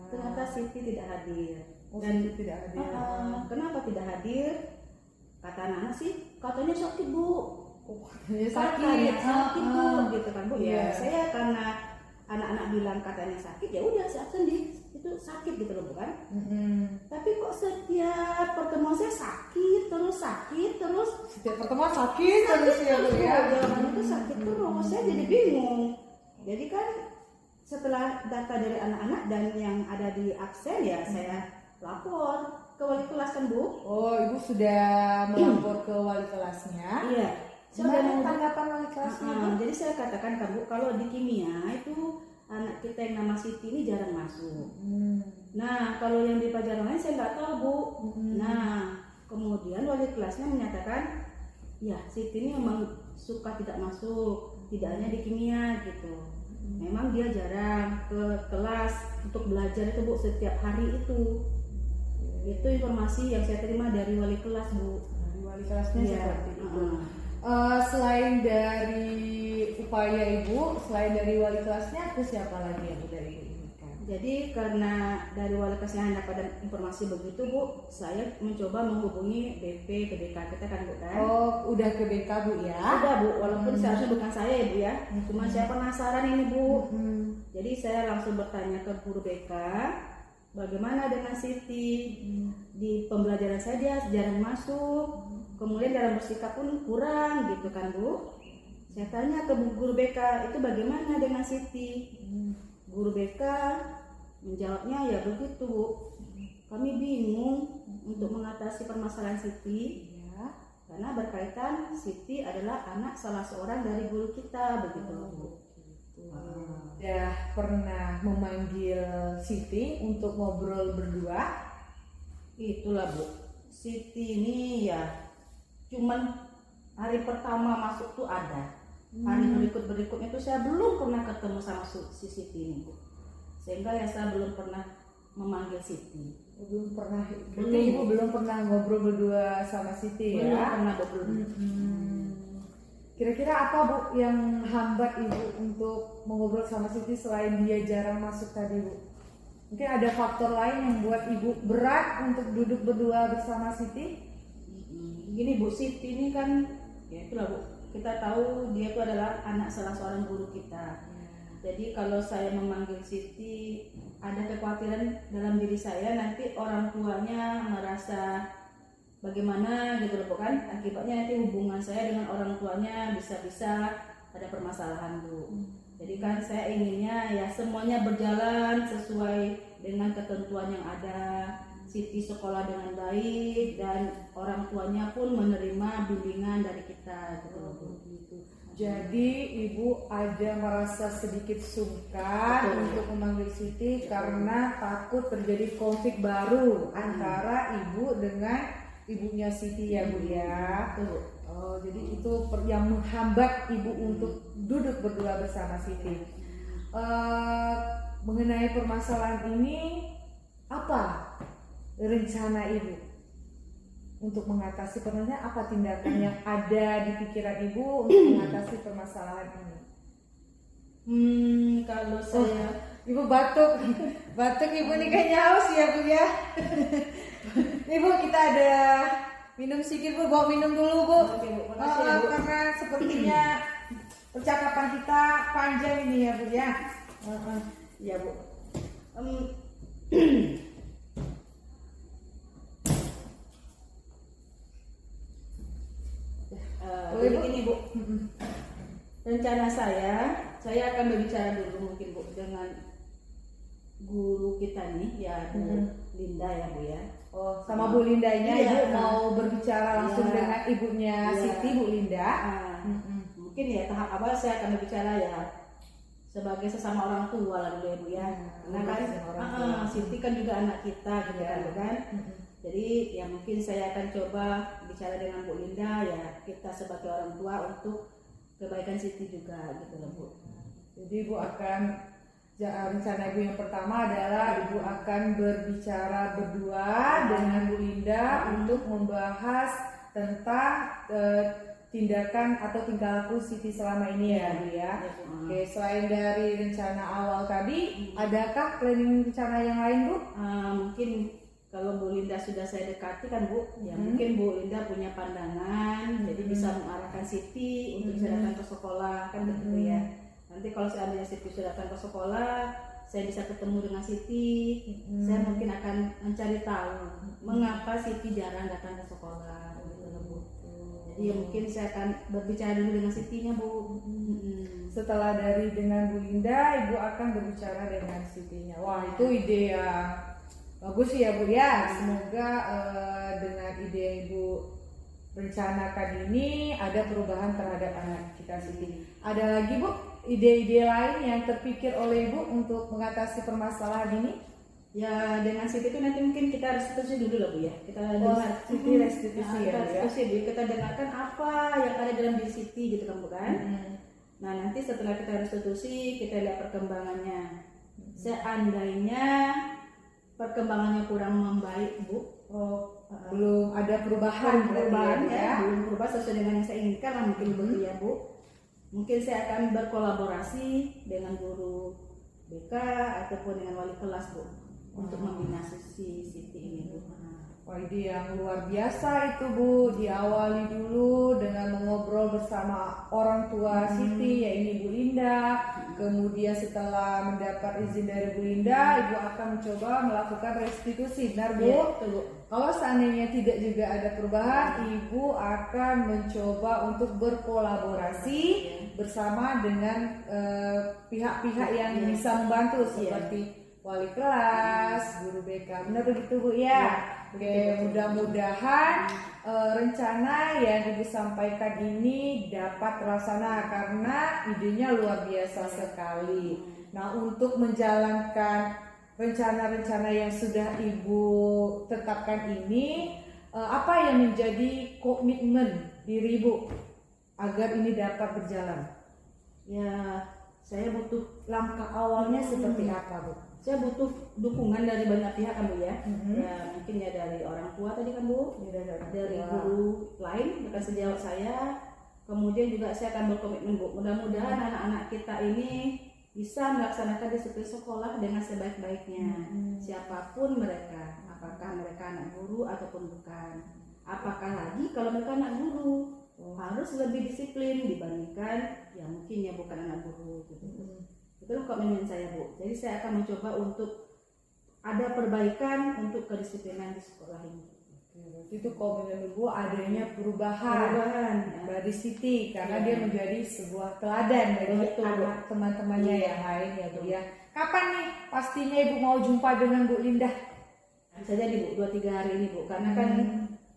Speaker 8: Ternyata Siti tidak hadir. Dan
Speaker 4: Siti tidak hadir.
Speaker 8: Kenapa tidak hadir? Kata anak-anak sih, katanya sakit Bu. Sakit Bu, gitu kan Bu. Ya, saya karena anak-anak bilang katanya sakit, ya udah saya absen itu sakit gitu loh bukan? Tapi kok setiap pertemuan saya sakit terus.
Speaker 4: Setiap pertemuan sakit terus ya Bu ya.
Speaker 8: Jawaban itu sakit terus, saya jadi bingung. Jadi kan setelah data dari anak-anak dan yang ada di absen ya saya lapor ke wali kelas kan Bu.
Speaker 4: Oh, Ibu sudah melapor ke wali kelasnya?
Speaker 8: Iya.
Speaker 4: Gimana tanggapan wali kelasnya?
Speaker 8: Jadi saya katakan kan Bu, kalau di kimia itu anak kita yang nama Siti ini jarang masuk. Nah, kalau yang di pelajaran lain saya nggak tahu Bu. Nah, kemudian wali kelasnya menyatakan, ya Siti ini memang suka tidak masuk, tidak hanya di kimia gitu. Memang dia jarang ke kelas untuk belajar itu Bu setiap hari itu. Itu informasi yang saya terima dari wali kelas Bu.
Speaker 4: Dari wali kelasnya seperti itu. Selain dari upaya Ibu, selain dari wali kelasnya, ke siapa lagi yang udah Ibu inginkan?
Speaker 8: Jadi karena dari wali kelasnya hanya dapat informasi begitu Bu, saya mencoba menghubungi BP ke BK kita kan Bu kan?
Speaker 4: Oh, udah ke BK Bu ya?
Speaker 8: Udah Bu, walaupun seharusnya bukan saya ya Bu ya, cuma saya penasaran ini Bu. Jadi saya langsung bertanya ke guru BK, bagaimana dengan Siti? Di pembelajaran saya dia jarang masuk. Kemudian dalam bersikap pun kurang gitu kan Bu. Saya tanya ke guru BK, itu bagaimana dengan Siti? Guru BK menjawabnya ya begitu Bu. Kami bingung untuk mengatasi permasalahan Siti karena berkaitan Siti adalah anak salah seorang dari guru kita begitu Bu.
Speaker 4: Udah pernah memanggil Siti untuk ngobrol berdua?
Speaker 8: Itulah Bu. Siti ini ya cuman hari pertama masuk tuh ada, hari berikutnya tuh saya belum pernah ketemu sama si Siti ini Bu, sehingga ya saya belum pernah memanggil Siti.
Speaker 4: Belum pernah. Ibu belum pernah ngobrol berdua sama Siti ya?
Speaker 8: Belum pernah ngobrol.
Speaker 4: Kira-kira apa Bu yang hambat Ibu untuk mengobrol sama Siti selain dia jarang masuk tadi Bu? Mungkin ada faktor lain yang buat Ibu berat untuk duduk berdua bersama Siti?
Speaker 8: Gini Bu, Siti ini kan ya itulah Bu, kita tahu dia itu adalah anak salah seorang guru kita. Jadi kalau saya memanggil Siti, ada kekhawatiran dalam diri saya nanti orang tuanya merasa bagaimana gitu loh kan, akibatnya nanti hubungan saya dengan orang tuanya bisa-bisa ada permasalahan Bu. Jadi kan saya inginnya ya semuanya berjalan sesuai dengan ketentuan yang ada. Siti sekolah dengan baik dan orang tuanya pun menerima bimbingan dari kita gitu.
Speaker 4: Jadi Ibu ada merasa sedikit sungkan untuk memanggil Siti karena takut terjadi konflik baru antara Ibu dengan ibunya Siti ya Bu ya. Oh, jadi itu yang menghambat Ibu untuk duduk berdua bersama Siti. Mengenai permasalahan ini, apa rencana Ibu untuk mengatasi permasalahan? Apa tindakan yang ada di pikiran Ibu untuk mengatasi permasalahan ini?
Speaker 8: Kalau saya
Speaker 4: Ibu batuk Ibu nih kayaknya haus ya Bu ya. Ibu kita ada minum sedikit Bu, bawa minum dulu Bu.
Speaker 8: Oke, Bu. Makasih ya, Bu.
Speaker 4: Karena sepertinya percakapan kita panjang ini ya Bu ya.
Speaker 8: Ya Bu. rencana saya akan berbicara dulu mungkin Bu dengan guru kita nih ya Bu Linda ya Bu ya.
Speaker 4: Oh, sama Bu Lindanya
Speaker 8: Iya.
Speaker 4: Ibu mau berbicara langsung
Speaker 8: Iya.
Speaker 4: dengan ibunya
Speaker 8: Iya.
Speaker 4: Siti, Bu Linda.
Speaker 8: Mungkin ya tahap awal saya akan berbicara ya sebagai sesama orang tua lah dulu ya Bu ya. Karena kan
Speaker 4: sesama orang tua.
Speaker 8: Siti kan juga anak kita gitu
Speaker 4: Iya.
Speaker 8: kan Bu kan. Jadi ya mungkin saya akan coba bicara dengan Bu Linda ya kita sebagai orang tua untuk kebaikan Siti juga gitu loh Bu.
Speaker 4: Jadi Ibu akan rencana Ibu yang pertama adalah Ibu akan berbicara berdua dengan Bu Linda untuk membahas tentang tindakan atau tingkah laku Siti selama ini ya Bu ya. Oke, selain dari rencana awal tadi, adakah planning rencana yang lain Bu?
Speaker 8: Mungkin kalau Bu Linda sudah saya dekati kan Bu, ya mungkin Bu Linda punya pandangan, jadi bisa mengarahkan Siti untuk bisa datang ke sekolah kan begitu ya. Nanti kalau seandainya Siti sudah datang ke sekolah, saya bisa ketemu dengan Siti, saya mungkin akan mencari tahu mengapa Siti jarang datang ke sekolah gitu loh Bu. Jadi ya mungkin saya akan berbicara dulu dengan Sitinya Bu.
Speaker 4: Setelah dari dengan Bu Linda, Ibu akan berbicara dengan Sitinya. Wah, itu ide yang bagus ya Bu ya. Semoga dengan ide yang Ibu rencanakan ini ada perubahan terhadap anak kita Siti. Ada lagi Bu ide-ide lain yang terpikir oleh Ibu untuk mengatasi permasalahan ini?
Speaker 8: Ya dengan Siti itu nanti mungkin kita restitusi dulu lah Bu ya. Kita dengar
Speaker 4: Siti restitusi ya Bu ya.
Speaker 8: restitusi dulu, kita dengarkan apa yang ada dalam diri Siti gitu kan Bu kan. Nah nanti setelah kita restitusi kita lihat perkembangannya. Seandainya perkembangannya kurang membaik Bu,
Speaker 4: belum ada perubahan
Speaker 8: ya, belum berubah sesuai dengan yang saya inginkan lah mungkin begitu ya Bu. Mungkin saya akan berkolaborasi dengan guru BK ataupun dengan wali kelas Bu untuk membina Siti ini Bu.
Speaker 4: Wah, ide yang luar biasa itu Bu. Diawali dulu dengan mengobrol bersama orang tua Siti, yaitu Bu Linda. Kemudian setelah mendapat izin dari Bu Linda, Ibu akan mencoba melakukan restitusi, benar Bu?
Speaker 8: Ya, betul, Bu.
Speaker 4: Kalau seandainya tidak juga ada perubahan, Ibu akan mencoba untuk berkolaborasi bersama dengan pihak-pihak yang bisa membantu seperti wali kelas, guru BK. Benar begitu Bu ya? Oke, mudah-mudahan rencana yang Ibu sampaikan ini dapat terlaksana karena idenya luar biasa sekali. Nah, untuk menjalankan rencana-rencana yang sudah Ibu tetapkan ini, apa yang menjadi komitmen diri Ibu agar ini dapat berjalan?
Speaker 8: Ya, saya butuh
Speaker 4: Langkah awalnya seperti apa Bu?
Speaker 8: saya butuh dukungan dari banyak pihak kan Bu ya. Ya mungkin ya dari orang tua tadi kan Bu, dari guru lain bukan sejauh saya. Kemudian juga saya akan berkomitmen Bu, mudah-mudahan anak-anak kita ini bisa melaksanakan disiplin sekolah dengan sebaik-baiknya. Siapapun mereka, apakah mereka anak guru ataupun bukan. Apakah lagi kalau mereka anak guru harus lebih disiplin dibandingkan ya mungkin ya bukan anak guru gitu. Itu komitmen saya Bu. Jadi saya akan mencoba untuk ada perbaikan untuk kedisiplinan di sekolah ini.
Speaker 4: Itu komitmen Ibu adanya perubahan dari Siti karena dia menjadi sebuah teladan bagi anak teman-temannya yang lain ya Bu ya. Kapan nih pastinya Ibu mau jumpa dengan Bu Linda?
Speaker 8: Bisa jadi Bu, 2-3 hari ini Bu, karena kan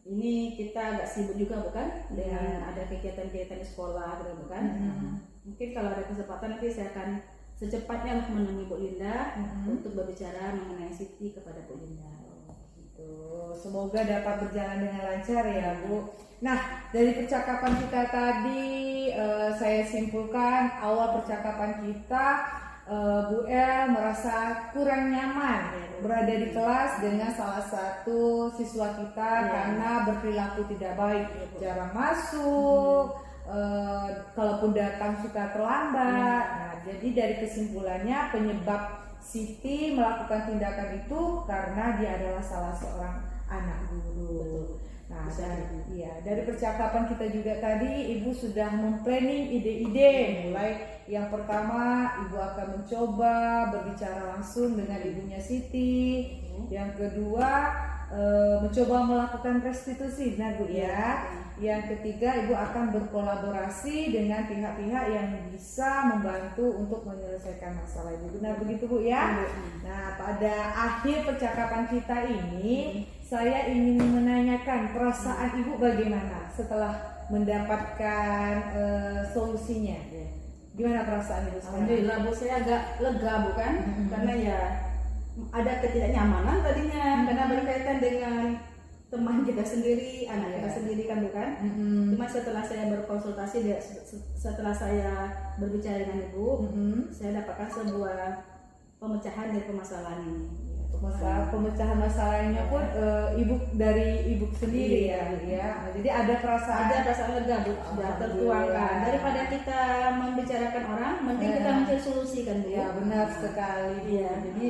Speaker 8: ini kita agak sibuk juga bukan dengan ada kegiatan-kegiatan di sekolah gitu bukan. Mungkin kalau ada kesempatan nanti saya akan secepatnya menemui Bu Linda untuk berbicara mengenai Siti kepada Bu Linda.
Speaker 4: Gitu. Semoga dapat berjalan dengan lancar ya Bu. Nah, dari percakapan kita tadi saya simpulkan awal percakapan kita Bu El merasa kurang nyaman berada di kelas dengan salah satu siswa kita karena berperilaku tidak baik, jarang masuk, kalaupun datang suka terlambat. Nah, jadi dari kesimpulannya penyebab Siti melakukan tindakan itu karena dia adalah salah seorang anak guru. Nah, dari percakapan kita juga tadi Ibu sudah memplanning ide-ide. Mulai yang pertama Ibu akan mencoba berbicara langsung dengan ibunya Siti. Yang kedua mencoba melakukan restitusi, benar Bu ya. Yang ketiga, Ibu akan berkolaborasi dengan pihak-pihak yang bisa membantu untuk menyelesaikan masalah Ibu. Benar begitu Bu ya? Nah, pada akhir percakapan kita ini, saya ingin menanyakan perasaan Ibu bagaimana setelah mendapatkan solusinya. Gimana perasaan Ibu sekarang?
Speaker 8: Alhamdulillah Bu, saya agak lega bukan? Karena ya ada ketidaknyamanan tadinya karena berkaitan dengan teman kita sendiri, anak kita sendiri kan bukan? Cuma setelah saya berkonsultasi, setelah saya berbicara dengan Ibu, saya dapatkan sebuah pemecahan dari permasalahan ini.
Speaker 4: Pemecahan masalahnya pun dari ibu sendiri ya. Jadi ada perasaan
Speaker 8: lega Bu, sudah tertuangkan. Daripada kita membicarakan orang, mending kita mencari solusi kan Bu.
Speaker 4: Ya benar sekali Bu. Jadi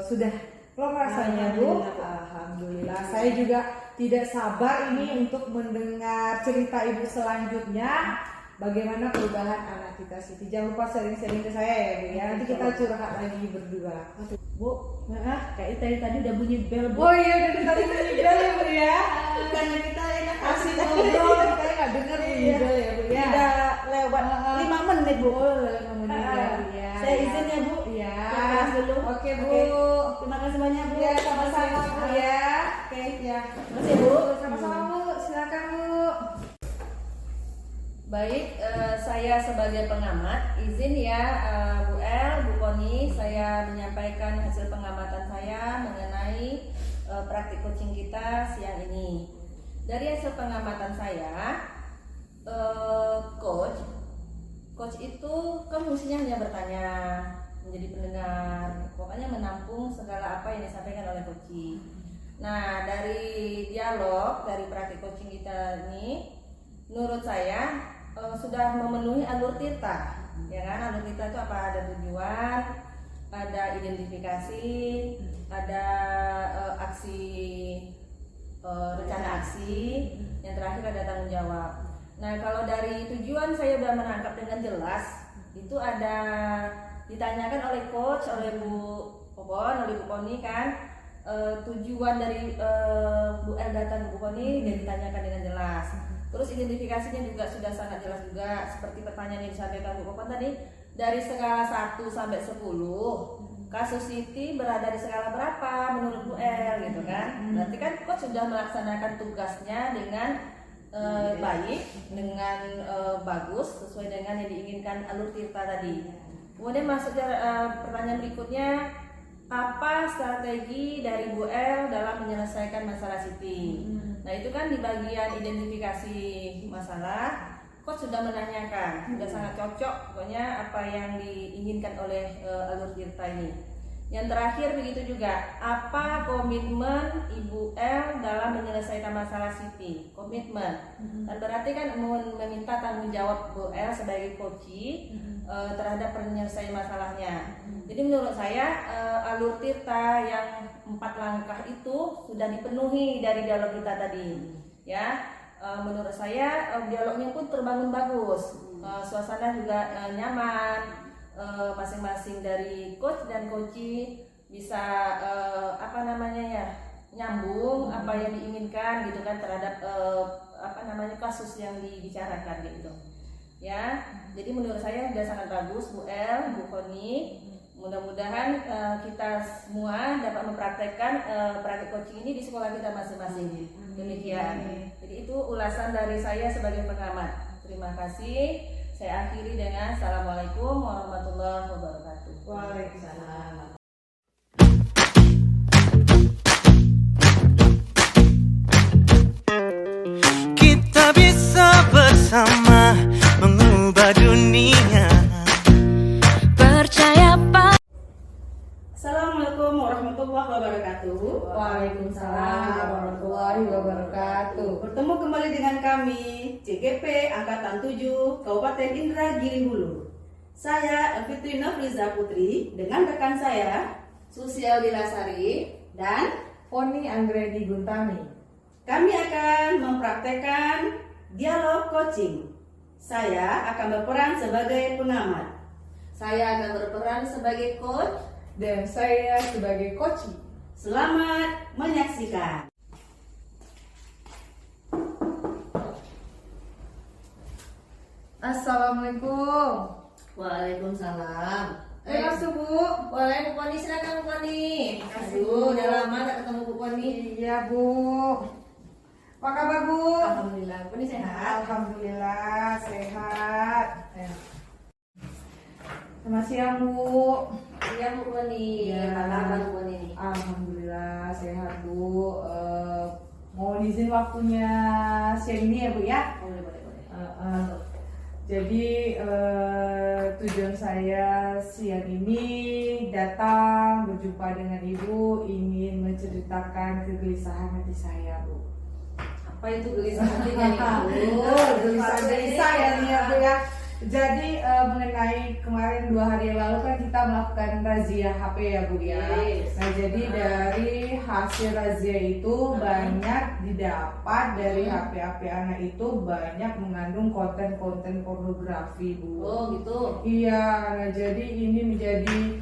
Speaker 4: sudah rasanya Bu. Alhamdulillah. Saya juga tidak sabar ini untuk mendengar cerita Ibu selanjutnya. Bagaimana perubahan anak kita Siti. Jangan lupa sering-sering ke saya ya Bu ya. Nanti kita curhat lagi berdua.
Speaker 8: Bu, kayak tadi udah bunyi bel Bu.
Speaker 4: Oh iya, udah tadi bunyi bel ya Bu ya.
Speaker 8: Karena kita enak
Speaker 4: asik ngobrol, kita nggak dengar bunyi bel ya Bu ya.
Speaker 8: Udah lewat 5 menit Bu.
Speaker 4: Oh, 5 menit ya Bu ya.
Speaker 8: Saya izin ya Bu.
Speaker 4: Ya.
Speaker 8: Dulu.
Speaker 4: Oke Bu.
Speaker 8: Terima kasih banyak Bu.
Speaker 4: Ya, sama-sama Bu ya.
Speaker 8: Oke.
Speaker 4: Ya.
Speaker 8: Terima kasih Bu.
Speaker 4: Sama-sama Bu. Silakan Bu.
Speaker 3: Baik, saya sebagai pengamat izin ya Bu El, Bu Koni, saya menyampaikan hasil pengamatan saya mengenai praktik coaching kita siang ini. Dari hasil pengamatan saya, coach itu kan fungsinya hanya bertanya, menjadi pendengar, pokoknya menampung segala apa yang disampaikan oleh coaching. Nah, dari dialog, dari praktik coaching kita ini, menurut saya sudah memenuhi alur tirta, ya kan? Alur tirta itu apa? Ada tujuan, ada identifikasi, ada aksi, rencana aksi, yang terakhir ada tanggung jawab. Nah, kalau dari tujuan saya sudah menangkap dengan jelas, itu ada ditanyakan oleh coach, oleh Bu Popon, oleh Bu Koni kan, tujuan dari Bu El datang Bu Koni dan ditanyakan dengan jelas. Terus identifikasinya juga sudah sangat jelas juga, seperti pertanyaan yang disampaikan Bu Popon tadi, dari skala 1 sampai 10 kasus Siti berada di skala berapa menurut Bu El gitu kan. Berarti kan coach sudah melaksanakan tugasnya dengan baik, dengan bagus, sesuai dengan yang diinginkan alur tirta tadi. Kemudian masuk ke pertanyaan berikutnya, apa strategi dari Bu El dalam menyelesaikan masalah Siti? Nah, itu kan di bagian identifikasi masalah, coach sudah menanyakan, sudah sangat cocok pokoknya apa yang diinginkan oleh alur tirta ini. Yang terakhir begitu juga, apa komitmen Ibu El dalam menyelesaikan masalah Siti? Komitmen. Dan berarti kan meminta tanggung jawab Bu El sebagai coach terhadap penyelesaian masalahnya. Jadi menurut saya alur tirta yang 4 langkah itu sudah dipenuhi dari dialog kita tadi. Ya, menurut saya dialognya pun terbangun bagus, suasana juga nyaman. Masing-masing dari coach dan coachee bisa nyambung apa yang diinginkan gitu kan terhadap kasus yang dibicarakan gitu ya. Jadi menurut saya sudah sangat bagus Bu El, Bu Koni. Mudah-mudahan kita semua dapat mempraktekkan praktik coaching ini di sekolah kita masing-masing. Demikian. Jadi itu ulasan dari saya sebagai pengamat. Terima kasih. Saya akhiri dengan Assalamualaikum warahmatullahi wabarakatuh.
Speaker 4: Waalaikumsalam.
Speaker 1: Kita bisa bersama mengubah dunia.
Speaker 2: Percaya Pak.
Speaker 8: Assalamualaikum warahmatullahi wabarakatuh.
Speaker 4: Waalaikumsalam warahmatullahi wabarakatuh.
Speaker 8: Bertemu kembali dengan kami CGP Angkatan 7 Kabupaten Indragiri Hulu. Saya Elfitri Nofriza Putri dengan rekan saya
Speaker 3: Susi Aldilasari
Speaker 8: dan
Speaker 4: Koni Anggredi Guntami.
Speaker 8: kami akan mempraktekkan dialog coaching. Saya akan berperan sebagai pengamat.
Speaker 3: Saya akan berperan sebagai coach
Speaker 4: Dan saya sebagai coachee.
Speaker 8: Selamat menyaksikan.
Speaker 4: Assalamualaikum.
Speaker 7: Waalaikumsalam.
Speaker 4: Masuk Bu.
Speaker 7: Boleh Bu Koni, silakan Bu Koni. Aduh, udah lama gak ketemu Bu Koni.
Speaker 4: Iya Bu. Apa kabar Bu?
Speaker 7: Alhamdulillah, Bu Koni sehat.
Speaker 4: Alhamdulillah sehat. Selamat siang Bu.
Speaker 7: Iya Bu Koni.
Speaker 4: Iya.
Speaker 7: Apa kabar Bu Koni?
Speaker 4: Alhamdulillah sehat Bu. Mohon izin waktunya siang ini ya Bu ya.
Speaker 7: Boleh, boleh, boleh.
Speaker 4: Jadi tujuan saya siang ini datang berjumpa dengan Ibu, ingin menceritakan kegelisahan hati saya Bu.
Speaker 7: Apa itu gelisah hatinya nih Bu?
Speaker 4: Gelisah ya nih ya Bu ya. Jadi mengenai kemarin 2 hari yang lalu kan kita melakukan razia HP ya Bu ya.
Speaker 7: Yes.
Speaker 4: Nah jadi dari hasil razia itu banyak didapat dari HP anak itu banyak mengandung konten-konten pornografi Bu.
Speaker 7: Oh gitu.
Speaker 4: Iya, nah jadi ini menjadi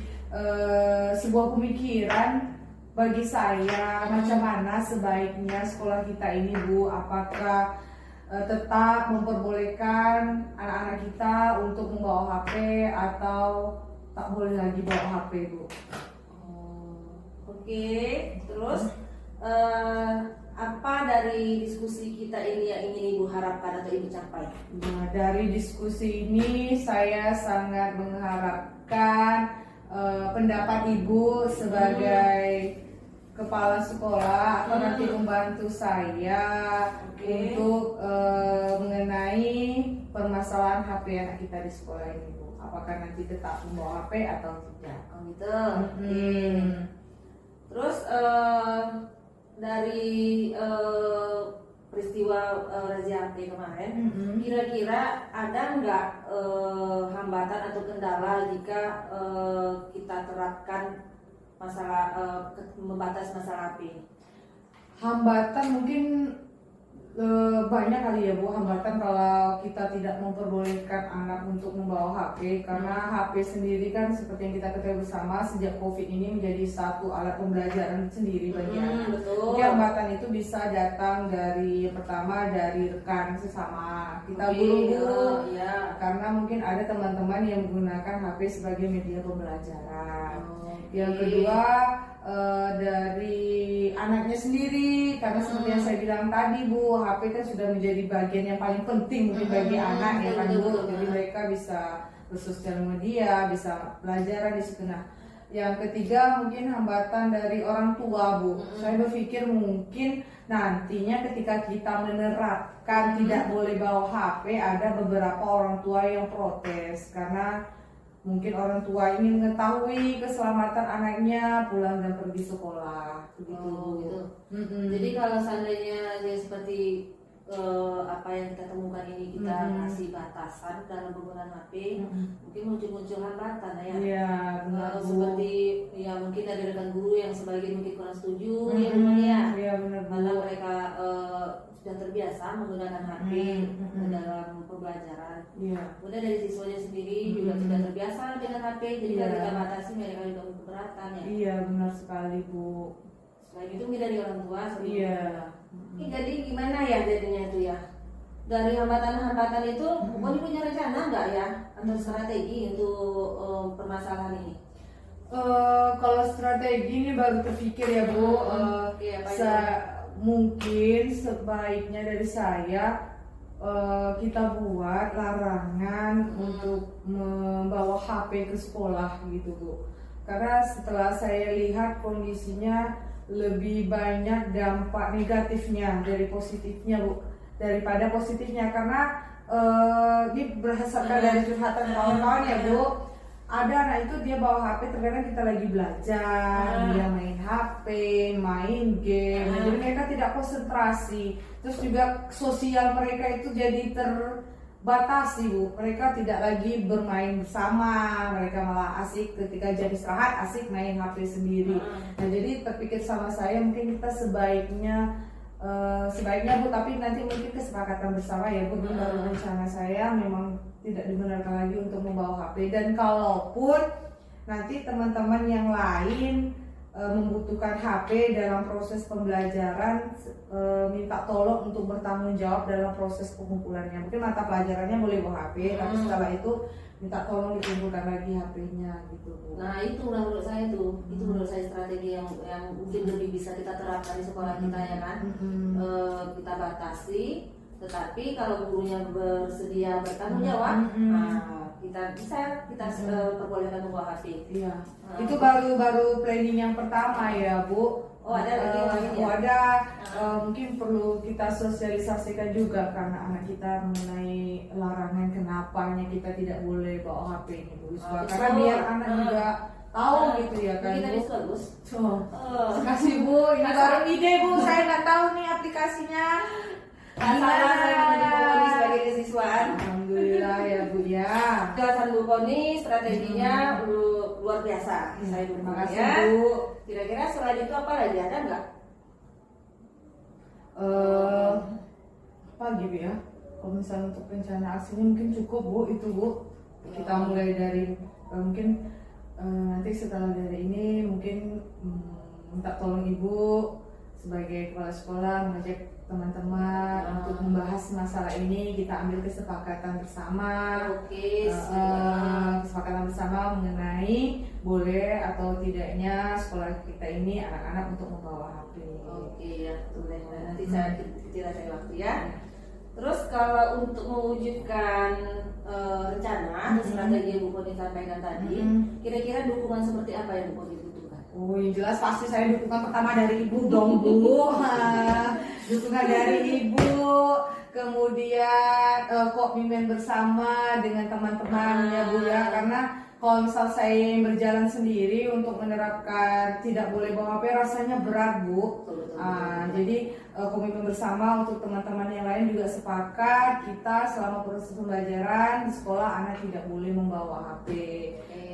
Speaker 4: sebuah pemikiran bagi saya macam mana sebaiknya sekolah kita ini Bu, apakah tetap memperbolehkan anak-anak kita untuk membawa HP atau tak boleh lagi bawa HP Bu.
Speaker 7: Oke, terus apa dari diskusi kita ini yang ingin Ibu harapkan atau Ibu capai?
Speaker 4: Nah, dari diskusi ini saya sangat mengharapkan pendapat Ibu sebagai kepala sekolah atau nanti membantu saya untuk mengenai permasalahan HP anak kita di sekolah ini Bu. Apakah nanti tetap membawa HP atau tidak?
Speaker 7: Oh gitu. Oke. Terus dari peristiwa razia HP kemarin, kira-kira ada nggak hambatan atau kendala jika kita terapkan masalah membatas masalah HP?
Speaker 4: Hambatan mungkin banyak kali ya Bu, hambatan kalau kita tidak memperbolehkan anak untuk membawa HP, karena HP sendiri kan seperti yang kita ketahui bersama sejak COVID ini menjadi satu alat pembelajaran sendiri bagi anak.
Speaker 7: Betul.
Speaker 4: Jadi hambatan itu bisa datang dari yang pertama dari rekan sesama kita guru-guru, karena mungkin ada teman-teman yang menggunakan HP sebagai media pembelajaran. Yang kedua dari anaknya sendiri, karena seperti yang saya bilang tadi Bu, HP kan sudah menjadi bagian yang paling penting mungkin bagi anak ya kan Bu. Jadi mereka bisa bersosial media, bisa pelajaran di situ. Nah, yang ketiga mungkin hambatan dari orang tua Bu. Saya berpikir mungkin nantinya ketika kita menerapkan tidak boleh bawa HP, ada beberapa orang tua yang protes karena mungkin orang tua ingin mengetahui keselamatan anaknya pulang dan pergi sekolah begitu.
Speaker 7: Gitu. Jadi kalau seandainya ya seperti apa yang kita temukan ini kita kasih batasan dalam penggunaan HP, mungkin muncul hambatan ya.
Speaker 4: Iya, benar Bu.
Speaker 7: Seperti ya mungkin dari rekan guru yang sebagian mungkin kurang setuju ya Bu ya.
Speaker 4: Iya benar Bu.
Speaker 7: Karena mereka sudah terbiasa menggunakan HP dalam pembelajaran.
Speaker 4: Iya.
Speaker 7: Kemudian dari siswanya sendiri juga sudah terbiasa dengan HP, jadi kalau kita batasi mereka juga keberatan ya.
Speaker 4: Iya benar sekali Bu.
Speaker 7: Selain itu mungkin dari orang tua sebelumnya.
Speaker 4: Iya.
Speaker 7: Ini jadi gimana ya jadinya itu ya? Dari hambatan-hambatan itu, Pokoknya punya rencana nggak ya atau strategi untuk permasalahan ini?
Speaker 4: Kalau strategi ini baru terpikir ya Bu. Mungkin sebaiknya dari saya kita buat larangan untuk membawa HP ke sekolah gitu Bu. Karena setelah saya lihat kondisinya lebih banyak dampak negatifnya dari positifnya Bu, daripada positifnya. Karena ini berdasarkan dari curhatan kawan-kawan ya Bu, ada anak itu dia bawa HP, terkadang kita lagi belajar, dia main HP, main game, jadi mereka tidak konsentrasi. Terus juga sosial mereka itu jadi terbatasi Bu, mereka tidak lagi bermain bersama, mereka malah asik ketika jam istirahat asik main HP sendiri. Nah jadi terpikir sama saya mungkin kita sebaiknya Bu, tapi nanti mungkin kesepakatan bersama ya Bu, ini baru rencana saya memang tidak dibenarkan lagi untuk membawa HP. Dan kalaupun nanti teman-teman yang lain membutuhkan HP dalam proses pembelajaran, minta tolong untuk bertanggung jawab dalam proses pengumpulannya. Mungkin mata pelajarannya boleh bawa HP, tapi setelah itu minta tolong dikumpulkan lagi HP-nya gitu Bu.
Speaker 7: Nah itu menurut saya itu menurut saya strategi yang mungkin lebih bisa kita terapkan di sekolah kita ya kan. Kita batasi, tetapi kalau gurunya bersedia bertanggung jawab, kita bisa perbolehkan membawa HP.
Speaker 4: Iya. Itu baru planning yang pertama ya Bu.
Speaker 7: Oh ada lagi yang lain ya?
Speaker 4: Ada mungkin perlu kita sosialisasikan juga karena anak kita mengenai larangan kenapanya kita tidak boleh bawa HP ini Bu. Karena biar anak juga tahu gitu ya kan
Speaker 7: kita
Speaker 4: Bu.
Speaker 7: bagus.
Speaker 4: Terima kasih Bu. Ini baru ide Bu. Saya nggak tahu nih aplikasinya.
Speaker 7: Sama saya menjadi Bu Poni sebagai kesiswaan.
Speaker 4: Alhamdulillah ya Bu ya.
Speaker 7: Jelasan Bu Poni strateginya luar biasa. Saya
Speaker 4: Terima kasih
Speaker 7: ya.
Speaker 4: Bu.
Speaker 7: Kira-kira selain itu apa lagi ada nggak?
Speaker 4: Apa gitu ya? Kalau misalnya untuk rencana aksinya mungkin cukup Bu itu Bu. Kita mulai dari mungkin nanti setelah dari ini mungkin minta tolong Ibu sebagai kepala sekolah mengajak teman-teman untuk membahas masalah ini, kita ambil kesepakatan bersama. Kesepakatan bersama mengenai boleh atau tidaknya sekolah kita ini anak-anak untuk membawa HP.
Speaker 7: Oke ya, boleh. Nanti saya cari waktu ya. Terus kalau untuk mewujudkan rencana strategi yang Bu Poni sampaikan tadi, kira-kira dukungan seperti apa yang Bu Poni butuhkan?
Speaker 4: Oh, yang jelas pasti saya dukungan pertama dari Ibu dong Bu. Dukungan dari Ibu, kemudian komitmen bersama dengan teman-teman ya Bu ya, karena kalau misal saya berjalan sendiri untuk menerapkan tidak boleh bawa HP rasanya berat Bu. Jadi komitmen bersama untuk teman-teman yang lain juga sepakat kita selama proses pembelajaran di sekolah anak tidak boleh membawa HP.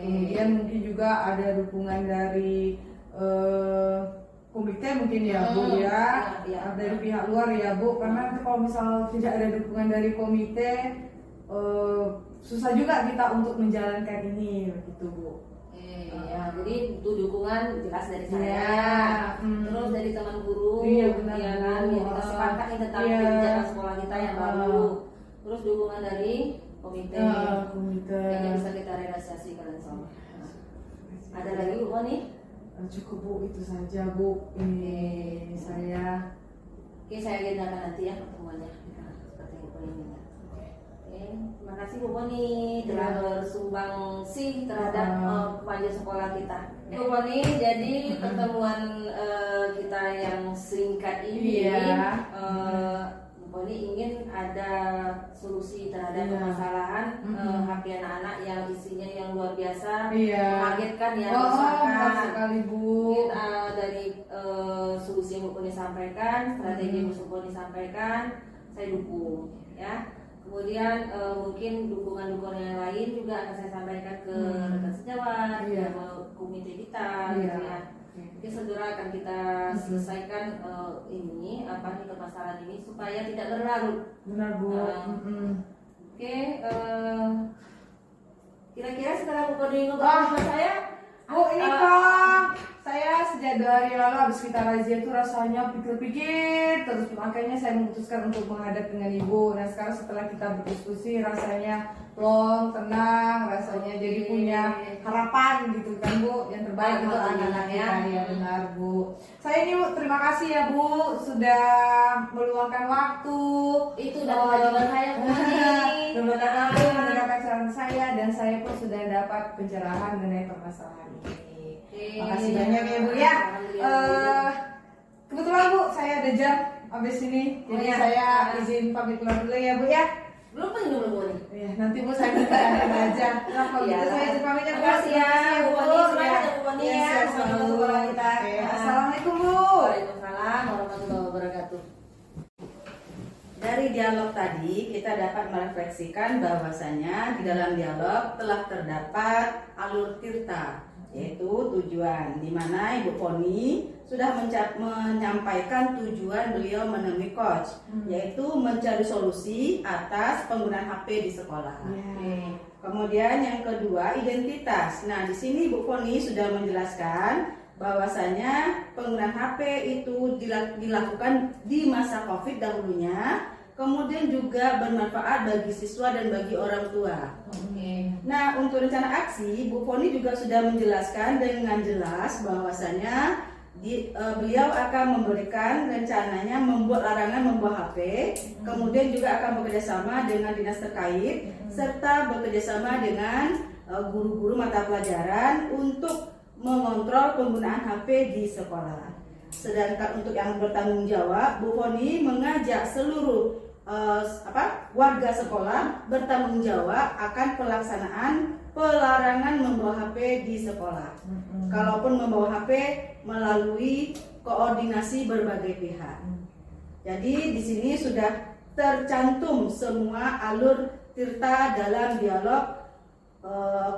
Speaker 4: Kemudian mungkin juga ada dukungan dari komite mungkin ya Bu ya, dari pihak luar ya Bu, karena nanti kalau misal tidak ada dukungan dari komite susah juga kita untuk menjalankan ini gitu Bu.
Speaker 7: Ya, jadi itu dukungan jelas dari saya, terus dari teman guru,
Speaker 4: benar,
Speaker 7: ya kan, ya kita sepakat tentang kebijakan sekolah kita yang baru, terus dukungan dari komite, yang bisa kita realisasikan sama. Ada lagi Bu Poni?
Speaker 4: Cukup Bu, itu saja Bu. Ini saya.
Speaker 7: Oke, saya agendakan nanti ya pertemuannya. Seperti Bu Poni ini. Terima kasih Bu Poni telah bersumbangsi terhadap kemajuan sekolah kita. Bu Poni, jadi pertemuan kita yang singkat ini, Bu Poni ingin ada solusi terhadap permasalahan HP anak-anak yang isinya yang luar biasa, mengagetkan ya.
Speaker 4: Sekali Bu.
Speaker 7: Dari solusi yang Bu Poni sampaikan, strategi yang Bu Poni sampaikan, saya dukung ya. Kemudian mungkin dukungan-dukungan yang lain juga akan saya sampaikan ke rekan sejawat, ke komite kita, gitu ya. Mungkin segera akan kita selesaikan ini permasalahan ini supaya tidak berlarut.
Speaker 4: Benar Bu.
Speaker 7: Oke, kira-kira setelah Bu Poni ngobrol sama saya,
Speaker 4: Bu ini Kang, saya sejak 2 hari lalu habis kita razia itu rasanya pikir-pikir terus, makanya saya memutuskan untuk menghadap dengan Ibu. Nah sekarang setelah kita berdiskusi rasanya plong, tenang, rasanya jadi punya harapan gitu kan Bu, yang terbaik untuk anak-anak kita. Ya benar Bu. Saya ini Bu, terima kasih ya Bu sudah meluangkan waktu.
Speaker 7: Itu udah kewajiban saya Bu.
Speaker 4: Meluangkan waktu mendengarkan saran saya, dan saya pun sudah dapat pencerahan mengenai permasalahan ini. Makasih banyak ya Bu ya. Kebetulan Bu saya ada jam habis ini, jadi saya izin pamit keluar dulu ya Bu ya.
Speaker 7: Belum minum Bu Poni.
Speaker 4: Iya, nanti Bu saya minta aja. Nah, kalau gitu saya izin pamit ya Bu.
Speaker 7: Makasih ya Bu Poni. Semangat ya Bu Poni ya.
Speaker 4: Selamat sekolah kita. Assalamualaikum Bu.
Speaker 7: Waalaikumsalam warahmatullahi wabarakatuh.
Speaker 9: Dari dialog tadi kita dapat merefleksikan bahwasanya di dalam dialog telah terdapat alur tirta, yaitu tujuan, di mana Ibu Poni sudah menyampaikan tujuan beliau menemui coach, yaitu mencari solusi atas penggunaan HP di sekolah. Kemudian yang kedua, identitas. Nah, di sini Ibu Poni sudah menjelaskan bahwasanya penggunaan HP itu dilakukan di masa COVID dahulunya, kemudian juga bermanfaat bagi siswa dan bagi orang tua. Nah, untuk rencana aksi, Bu Foni juga sudah menjelaskan dengan jelas bahwasanya beliau akan memberikan rencananya membuat larangan membawa HP, kemudian juga akan bekerjasama dengan dinas terkait, serta bekerjasama dengan guru-guru mata pelajaran untuk mengontrol penggunaan HP di sekolah. Sedangkan untuk yang bertanggung jawab, Bu Foni mengajak seluruh warga sekolah bertanggung jawab akan pelaksanaan pelarangan membawa HP di sekolah. Kalaupun membawa HP melalui koordinasi berbagai pihak. Jadi di sini sudah tercantum semua alur Tirta dalam dialog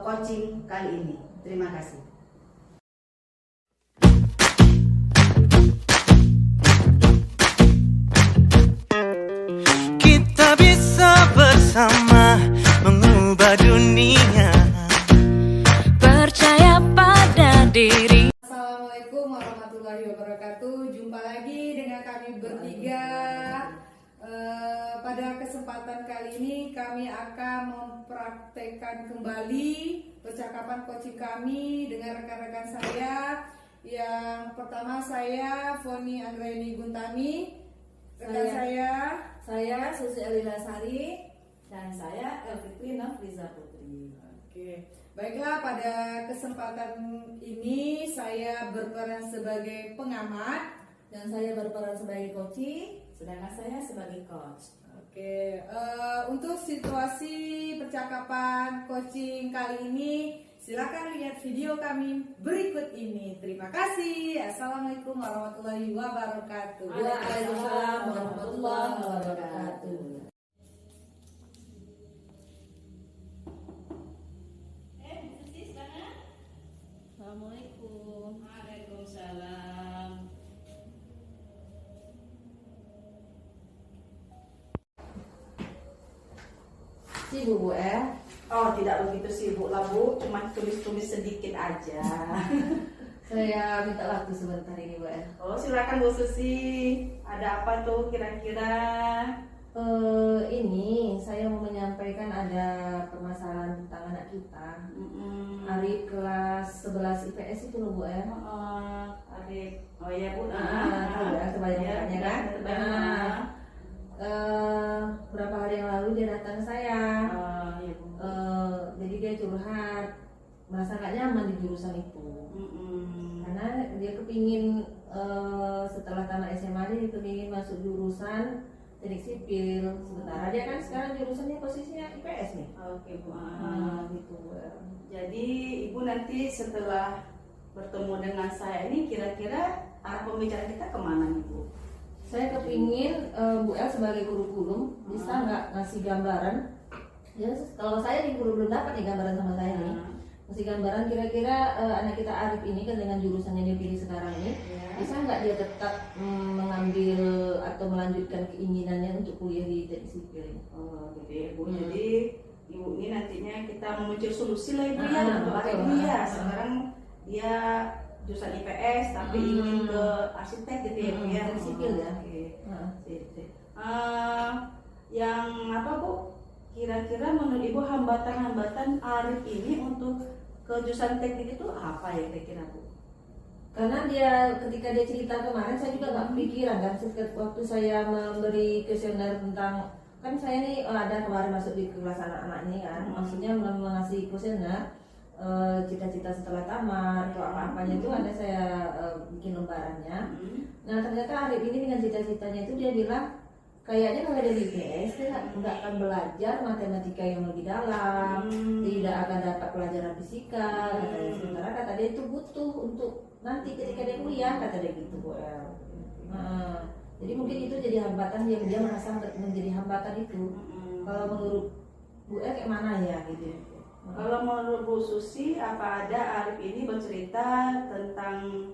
Speaker 9: coaching kali ini. Terima kasih.
Speaker 1: Kita bisa bersama mengubah dunia. Percaya pada diri.
Speaker 10: Assalamualaikum warahmatullahi wabarakatuh. Jumpa lagi dengan kami bertiga. Pada kesempatan kali ini kami akan mempraktekkan kembali percakapan coaching kami dengan rekan-rekan saya. Yang pertama saya Foni Anggraini Guntami, rekan saya
Speaker 7: Susi Elina Sari, dan saya Elfitri Nafriza Putri.
Speaker 10: Oke, baiklah, pada kesempatan ini saya berperan sebagai pengamat
Speaker 7: Dan saya berperan sebagai coach, sedangkan saya sebagai coach.
Speaker 10: Oke, untuk situasi percakapan coaching kali ini, silakan lihat video kami berikut ini. Terima kasih. Assalamualaikum warahmatullahi wabarakatuh.
Speaker 7: Waalaikumsalam warahmatullahi wabarakatuh.
Speaker 8: Assalamualaikum.
Speaker 7: Waalaikumsalam.
Speaker 9: Sibuk Bu Oh, tidak begitu sibuk lah Bu, cuma tulis-tulis sedikit aja.
Speaker 7: Saya minta waktu sebentar ini Bu.
Speaker 9: Oh, silakan Bu Susi. Ada apa tuh kira-kira?
Speaker 7: Ini saya mau menyampaikan ada permasalahan tentang anak kita. Arif kelas 11 IPS itu loh Bu
Speaker 9: Arif. Oh iya Bu.
Speaker 7: Tahu ya, kebanyakannya kan? Berapa hari yang lalu dia datang ke saya.
Speaker 9: Iya, Bu.
Speaker 7: Jadi dia curhat, merasa gak nyaman di jurusan itu. Karena dia kepingin setelah tamat SMA dia kepingin masuk jurusan teknik sipil. Sementara dia kan sekarang jurusannya posisinya IPS nih.
Speaker 9: Oke Bu.
Speaker 7: Gitu.
Speaker 9: Jadi Ibu nanti setelah bertemu dengan saya ini kira-kira arah pembicaraan kita kemana nih Bu?
Speaker 7: Saya kepingin Bu El sebagai kurikulum bisa nggak ngasih gambaran. Ya, kalau saya di belum dapat nih gambaran sama saya nih. Ngasih gambaran kira-kira anak kita Arif ini kan dengan jurusan yang dia pilih sekarang ini bisa nggak dia tetap mengambil atau melanjutkan keinginannya untuk kuliah di teknik sipil ini.
Speaker 9: Oh gitu ya Bu. Jadi Ibu ini nantinya kita memuncul solusi lah Ibu ya untuk Arif ini ya. Sekarang dia jurusan IPS tapi ingin ke arsitek gitu ya Bu ya.
Speaker 7: Teknik sipil ya.
Speaker 9: Yang apa Bu? Kira-kira menurut Ibu hambatan-hambatan Arif ini untuk ke jurusan teknik itu apa ya kira-kira Bu?
Speaker 7: Karena dia ketika dia cerita kemarin saya juga nggak kepikiran kan waktu saya memberi kuesioner tentang kan saya nih ada kemarin masuk di kelas anak-anak ini kan maksudnya mengasih kuesioner cita-cita setelah tamat atau apa-apanya itu ada saya bikin lembarannya. Nah ternyata Arif ini dengan cita-citanya itu dia bilang kayaknya kalau dia di IPS dia nggak akan belajar matematika yang lebih dalam, tidak akan dapat pelajaran fisika, katanya. Sementara kata dia itu butuh untuk nanti ketika dia kuliah, kata dia gitu Bu El. Jadi mungkin itu jadi hambatan dia merasa menjadi hambatan itu. Kalau menurut Bu El kayak mana ya gitu?
Speaker 9: Kalau menurut Bu Susi, apa ada Arif ini bercerita tentang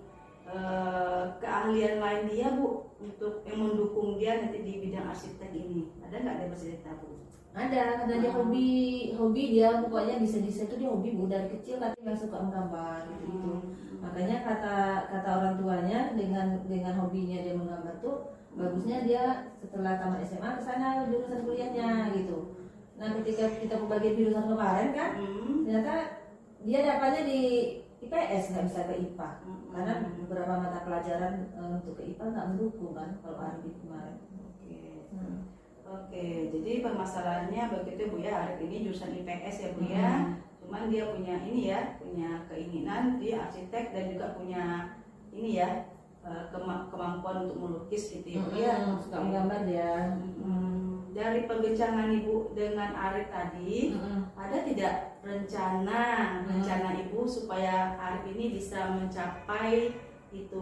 Speaker 9: keahlian lain dia Bu untuk yang mendukung dia nanti di bidang arsitek ini? Ada nggak dia bercerita Bu?
Speaker 11: Ada, karena dia hobi dia pokoknya bisa desain itu dia hobi Bu dari kecil, tapi yang suka menggambar gitu. Makanya kata orang tuanya dengan hobinya dia menggambar tuh bagusnya dia setelah tamat SMA ke sana jurusan kuliahnya gitu. Nah ketika kita pembagian jurusan kemarin kan, ternyata dia dapatnya di IPS, nggak bisa ke IPA karena beberapa mata pelajaran untuk ke IPA nggak mendukung kan kalau Arif kemarin.
Speaker 9: Oke, jadi permasalahannya begitu Bu ya, Arif ini jurusan IPS ya Bu ya. Cuman dia punya ini ya, punya keinginan dia arsitek dan juga punya ini ya, kemampuan untuk melukis gitu ya Bu ya.
Speaker 11: Suka menggambar dia.
Speaker 9: Dari perbincangan Ibu dengan Arif tadi, ada tidak rencana Ibu supaya Arif ini bisa mencapai itu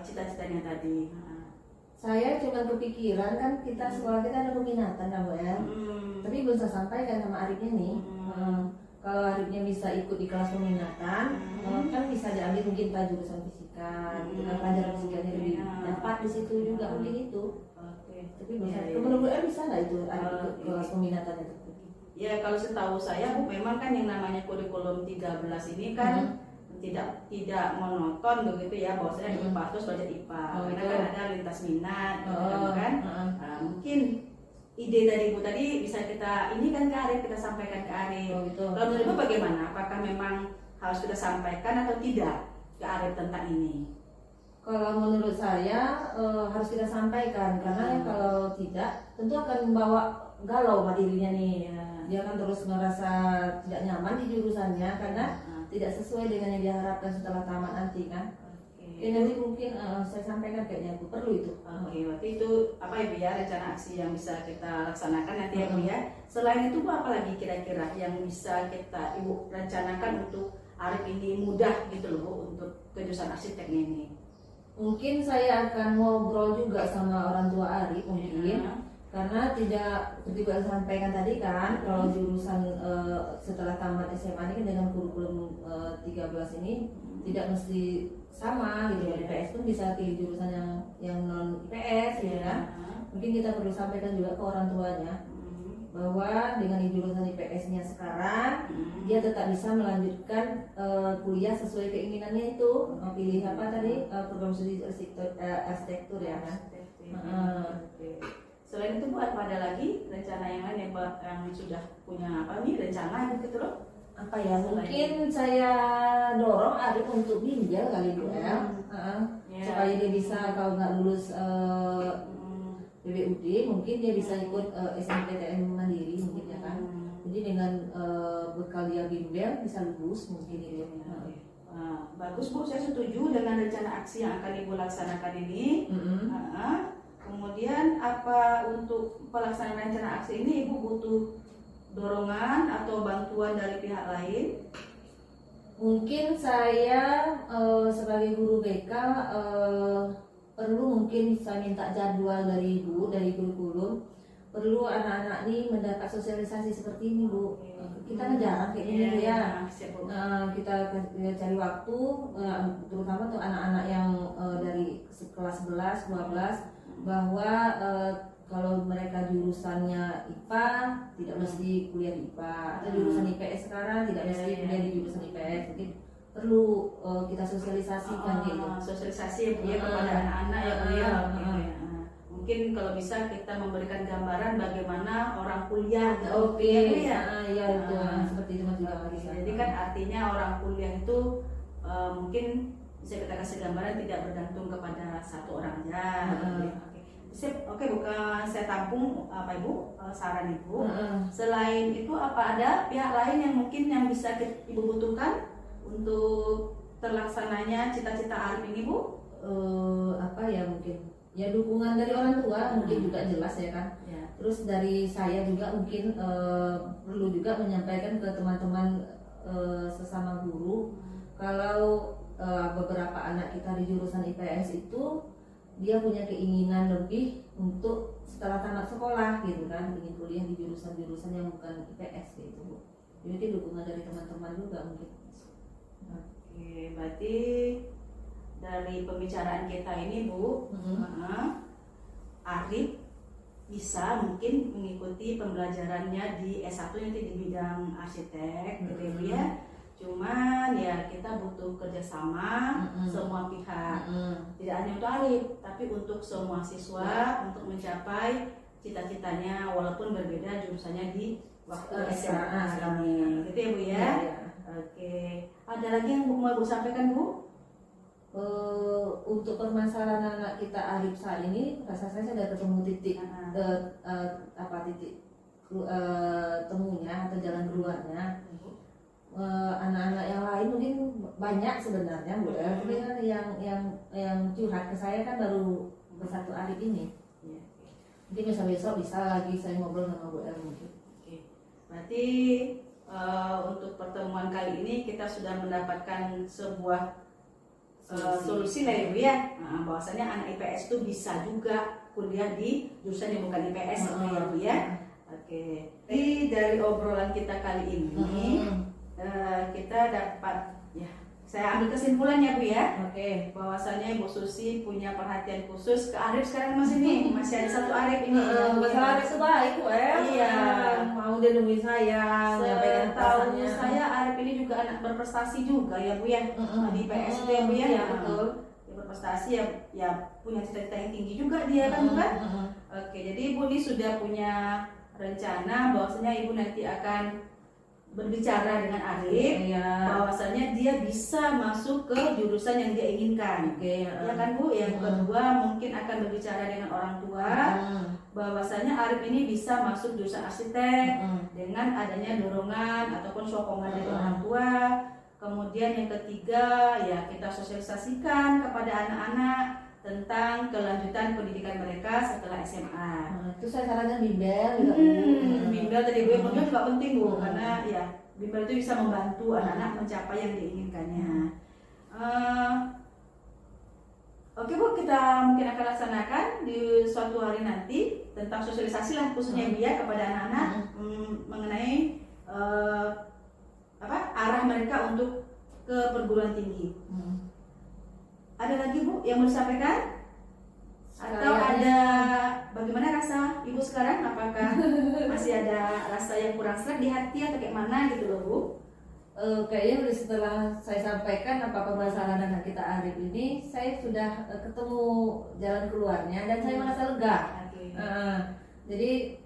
Speaker 9: cita-citanya tadi?
Speaker 11: Saya cuma kepikiran kan kita sekolah kita ada peminatan kan Bu ya. Tapi belum saya sampaikan sama Arifnya nih. Kalau Arifnya bisa ikut di kelas peminatan, kan bisa diambil mungkin jurusan fisika, gitu kan pelajaran fisikanya lebih dapat di situ juga mungkin itu. Tapi menurut bisa nggak itu Arif ikut kelas peminatan itu?
Speaker 9: Ya kalau setahu saya Bu, memang kan yang namanya kurikulum 13 ini kan tidak monoton begitu ya, bahwasanya IPA terus belajar IPA, karena kan ada lintas minat gitu kan. Mungkin ide dari Ibu tadi bisa kita ini kan ke Arif, kita sampaikan ke Arif. Kalau menurut Ibu bagaimana? Apakah memang harus kita sampaikan atau tidak ke Arif tentang ini?
Speaker 11: Kalau menurut saya harus kita sampaikan, karena kalau tidak tentu akan membawa galau pada dirinya nih. Dia akan terus merasa tidak nyaman di jurusannya karena tidak sesuai dengan yang dia harapkan setelah tamat nanti kan. Nanti mungkin saya sampaikan kayaknya Bu, perlu itu.
Speaker 9: Berarti itu apa ya Bu ya, rencana aksi yang bisa kita laksanakan nanti ya Bu ya. Selain itu Bu, apa lagi kira-kira yang bisa kita Ibu rencanakan untuk Arif ini mudah gitu loh Bu untuk ke jurusan arsitek ini?
Speaker 11: Mungkin saya akan ngobrol juga sama orang tua Arif mungkin. Karena tidak seperti yang saya sampaikan tadi kan, kalau jurusan setelah tamat SMA ini kan dengan kurikulum 13 ini tidak mesti sama gitu. IPS pun bisa pilih jurusan yang non IPS ya kan. Mungkin kita perlu sampaikan juga ke orang tuanya bahwa dengan jurusan IPS-nya sekarang dia tetap bisa melanjutkan kuliah sesuai keinginannya itu. Pilih apa tadi, program studi arsitektur ya kan.
Speaker 9: Selain itu Bu, apa ada lagi rencana yang lain yang sudah punya apa nih rencana gitu loh?
Speaker 11: Apa ya, mungkin saya dorong Arif untuk bimbel kali Bu ya. Supaya dia bisa kalau nggak lulus PBUD mungkin dia bisa ikut SNPTN mandiri mungkin ya kan. Jadi dengan bekal dia bimbel bisa lulus mungkin itu.
Speaker 9: Bagus Bu, saya setuju dengan rencana aksi yang akan Ibu laksanakan ini. Kemudian apa untuk pelaksanaan rencana aksi ini Ibu butuh dorongan atau bantuan dari pihak lain?
Speaker 11: Mungkin saya sebagai guru BK perlu mungkin saya minta jadwal dari Ibu, dari kurikulum. Perlu anak-anak ini mendapat sosialisasi seperti ini Bu. Kita jarang kayak gini Bu ya. Kita cari waktu, terutama untuk anak-anak yang dari kelas 11, 12 bahwa kalau mereka jurusannya IPA tidak mesti kuliah di IPA, atau jurusan IPS sekarang tidak mesti kuliah di jurusan IPS. Mungkin perlu kita sosialisasikan gitu.
Speaker 9: Sosialisasi ya kepada anak-anak ya Bu ya. Mungkin kalau bisa kita memberikan gambaran bagaimana orang kuliah.
Speaker 11: Seperti itu juga bisa.
Speaker 9: Jadi kan artinya orang kuliah itu mungkin bisa kita kasih gambaran tidak bergantung kepada satu orang aja. Oke Bu, saya tampung apa Ibu saran Ibu. Selain itu apa ada pihak lain yang mungkin yang bisa Ibu butuhkan untuk terlaksananya cita-cita Arif ini Bu?
Speaker 11: Apa ya mungkin ya dukungan dari orang tua mungkin juga jelas ya kan. Terus dari saya juga mungkin perlu juga menyampaikan ke teman-teman sesama guru kalau beberapa anak kita di jurusan IPS itu dia punya keinginan lebih untuk setelah tamat sekolah gitu kan, ingin kuliah di jurusan-jurusan yang bukan IPS gitu Bu. Jadi dukungan dari teman-teman juga mungkin.
Speaker 9: Oke, berarti dari pembicaraan kita ini Bu, Arif bisa mungkin mengikuti pembelajarannya di S1 nanti di bidang arsitek gitu ya. Cuman ya kita butuh kerjasama semua pihak, tidak hanya untuk Arif tapi untuk semua siswa untuk mencapai cita-citanya walaupun berbeda jurusannya di waktu SMA ini, gitu ya Bu ya. Oke, ada lagi yang mau Bu sampaikan Bu?
Speaker 11: Untuk permasalahan anak kita Arif saat ini, rasa saya sudah ketemu titik temunya atau jalan keluarnya. Anak-anak yang lain mungkin banyak sebenarnya Bu, tapi kan yang curhat ke saya kan baru ke satu Arif ini. Mungkin besok bisa lagi saya ngobrol sama Bu El mungkin.
Speaker 9: Berarti untuk pertemuan kali ini kita sudah mendapatkan sebuah solusi lah ya Bu ya, bahwasanya anak IPS itu bisa juga kuliah di jurusan yang bukan IPS ya Bu ya. Oke, jadi dari obrolan kita kali ini kita dapat ya, saya ambil kesimpulannya Bu ya. Oke, bahwasanya Ibu Susi punya perhatian khusus ke Arif sekarang masih ada satu Arif ini.
Speaker 11: Masalah Arif itu baik Bu El. Iya, mau dia nemuin saya, menyampaikan perasaannya.
Speaker 9: Saya Arif ini juga anak berprestasi juga ya Bu ya, di IPS itu ya Bu ya.
Speaker 11: Iya betul.
Speaker 9: Dia berprestasi ya punya cita-cita yang tinggi juga dia kan bukan? Oke, jadi Ibu ini sudah punya rencana bahwasanya Ibu nanti akan berbicara dengan Arif, bahwasanya dia bisa masuk ke jurusan yang dia inginkan. Ya kan Bu? Yang kedua mungkin akan berbicara dengan orang tua, bahwasanya Arif ini bisa masuk jurusan arsitek dengan adanya dorongan ataupun sokongan dari orang tua. Kemudian yang ketiga ya kita sosialisasikan kepada anak-anak tentang kelanjutan pendidikan mereka setelah SMA.
Speaker 11: Itu saya sarankan bimbel juga.
Speaker 9: Bimbel tadi Bu, bimbel juga penting Bu, karena ya bimbel itu bisa membantu anak-anak mencapai yang diinginkannya. Oke Bu, kita mungkin akan laksanakan di suatu hari nanti tentang sosialisasi lah khususnya Bu ya kepada anak-anak mengenai arah mereka untuk ke perguruan tinggi. Ada lagi Bu yang mau disampaikan? Atau ada bagaimana rasa Ibu sekarang? Apakah masih ada rasa yang kurang serak di hati atau kayak mana gitu loh Bu?
Speaker 11: Kayaknya setelah saya sampaikan apa permasalahan anak kita Arif ini, saya sudah ketemu jalan keluarnya dan saya merasa lega. Jadi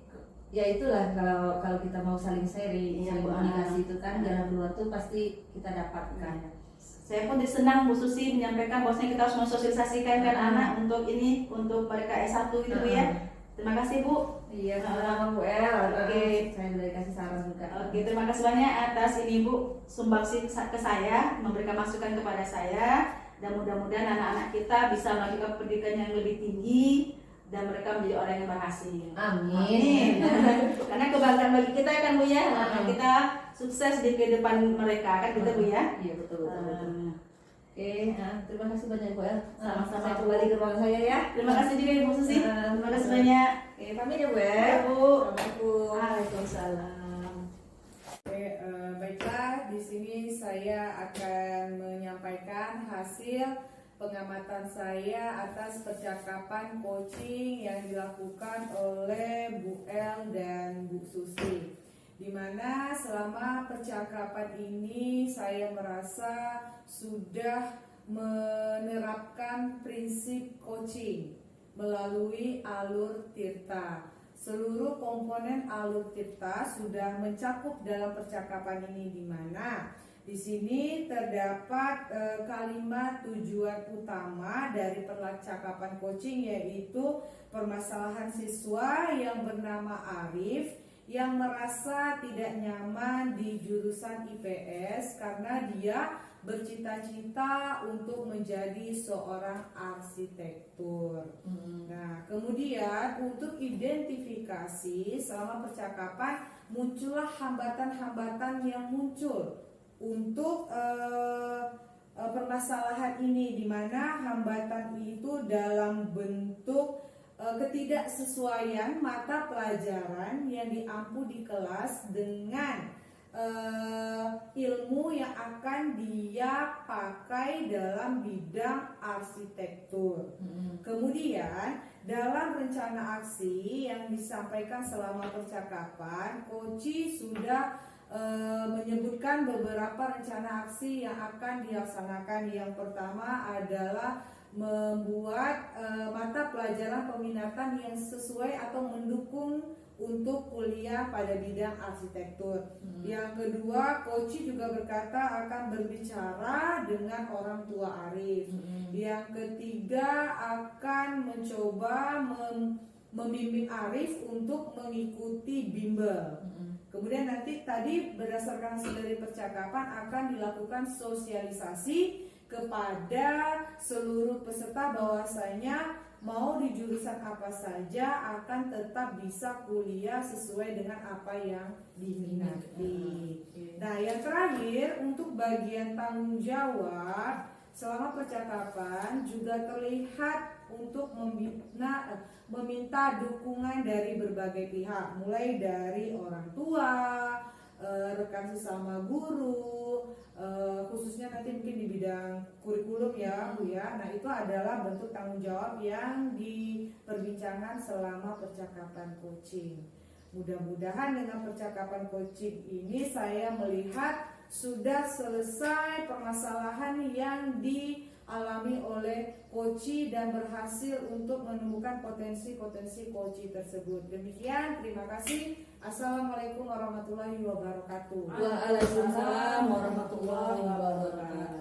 Speaker 11: ya itulah kalau kita mau saling sharing, saling komunikasi itu kan jalan keluar tuh pasti kita dapatkan.
Speaker 9: Saya pun senang Bu Susi menyampaikan bahwasanya kita harus mensosialisasikan kan anak untuk mereka S1 itu Bu ya. Terima kasih Bu.
Speaker 11: Iya, sama-sama Bu El. Oke, saya boleh kasih saran juga.
Speaker 9: Oke, terima kasih banyak atas ini Bu sumbangsi ke saya, memberikan masukan kepada saya, dan mudah-mudahan anak-anak kita bisa melanjutkan pendidikan yang lebih tinggi dan mereka menjadi orang yang berhasil.
Speaker 11: Amin.
Speaker 9: Karena kebanggaan bagi kita kan Bu ya, kita sukses di kehidupan mereka kan gitu Bu ya.
Speaker 11: Iya betul. Oke, terima kasih banyak Bu El.
Speaker 9: Sama-sama.
Speaker 11: Saya kembali ke ruang saya ya.
Speaker 9: Terima kasih juga Ibu Susi. Terima kasih banyak.
Speaker 11: Oke, pamit ya Bu El.
Speaker 9: Assalamualaikum. Waalaikumsalam.
Speaker 10: Oke, baiklah, di sini saya akan menyampaikan hasil pengamatan saya atas percakapan coaching yang dilakukan oleh Bu El dan Bu Susi, di mana selama percakapan ini saya merasa sudah menerapkan prinsip coaching melalui alur Tirta. Seluruh komponen alur Tirta sudah mencakup dalam percakapan ini, di mana di sini terdapat kalimat tujuan utama dari percakapan coaching, yaitu permasalahan siswa yang bernama Arif yang merasa tidak nyaman di jurusan IPS karena dia bercita-cita untuk menjadi seorang arsitektur. Nah, kemudian untuk identifikasi selama percakapan muncullah hambatan-hambatan yang muncul untuk permasalahan ini, di mana hambatan itu dalam bentuk ketidaksesuaian mata pelajaran yang diampu di kelas dengan
Speaker 7: ilmu yang akan dia pakai dalam bidang arsitektur. Kemudian dalam rencana aksi yang disampaikan selama percakapan, Koci sudah menyebutkan beberapa rencana aksi yang akan dilaksanakan. Yang pertama adalah membuat mata pelajaran peminatan yang sesuai atau mendukung untuk kuliah pada bidang arsitektur. Yang kedua, Koci juga berkata akan berbicara dengan orang tua Arif. Yang ketiga, akan mencoba membimbing Arif untuk mengikuti bimbel. Kemudian nanti tadi berdasarkan hasil dari percakapan akan dilakukan sosialisasi kepada seluruh peserta bahwasanya mau di jurusan apa saja akan tetap bisa kuliah sesuai dengan apa yang diminati. Nah, yang terakhir untuk bagian tanggung jawab selama percakapan juga terlihat untuk meminta dukungan dari berbagai pihak, mulai dari orang tua, rekan sesama guru, khususnya nanti mungkin di bidang kurikulum ya Bu ya. Nah, itu adalah bentuk tanggung jawab yang diperbincangkan selama percakapan coaching. Mudah-mudahan dengan percakapan coaching ini saya melihat sudah selesai permasalahan yang dialami oleh Koci dan berhasil untuk menemukan potensi-potensi Koci tersebut. Demikian, terima kasih. Assalamualaikum warahmatullahi wabarakatuh.
Speaker 11: Waalaikumsalam warahmatullahi wabarakatuh.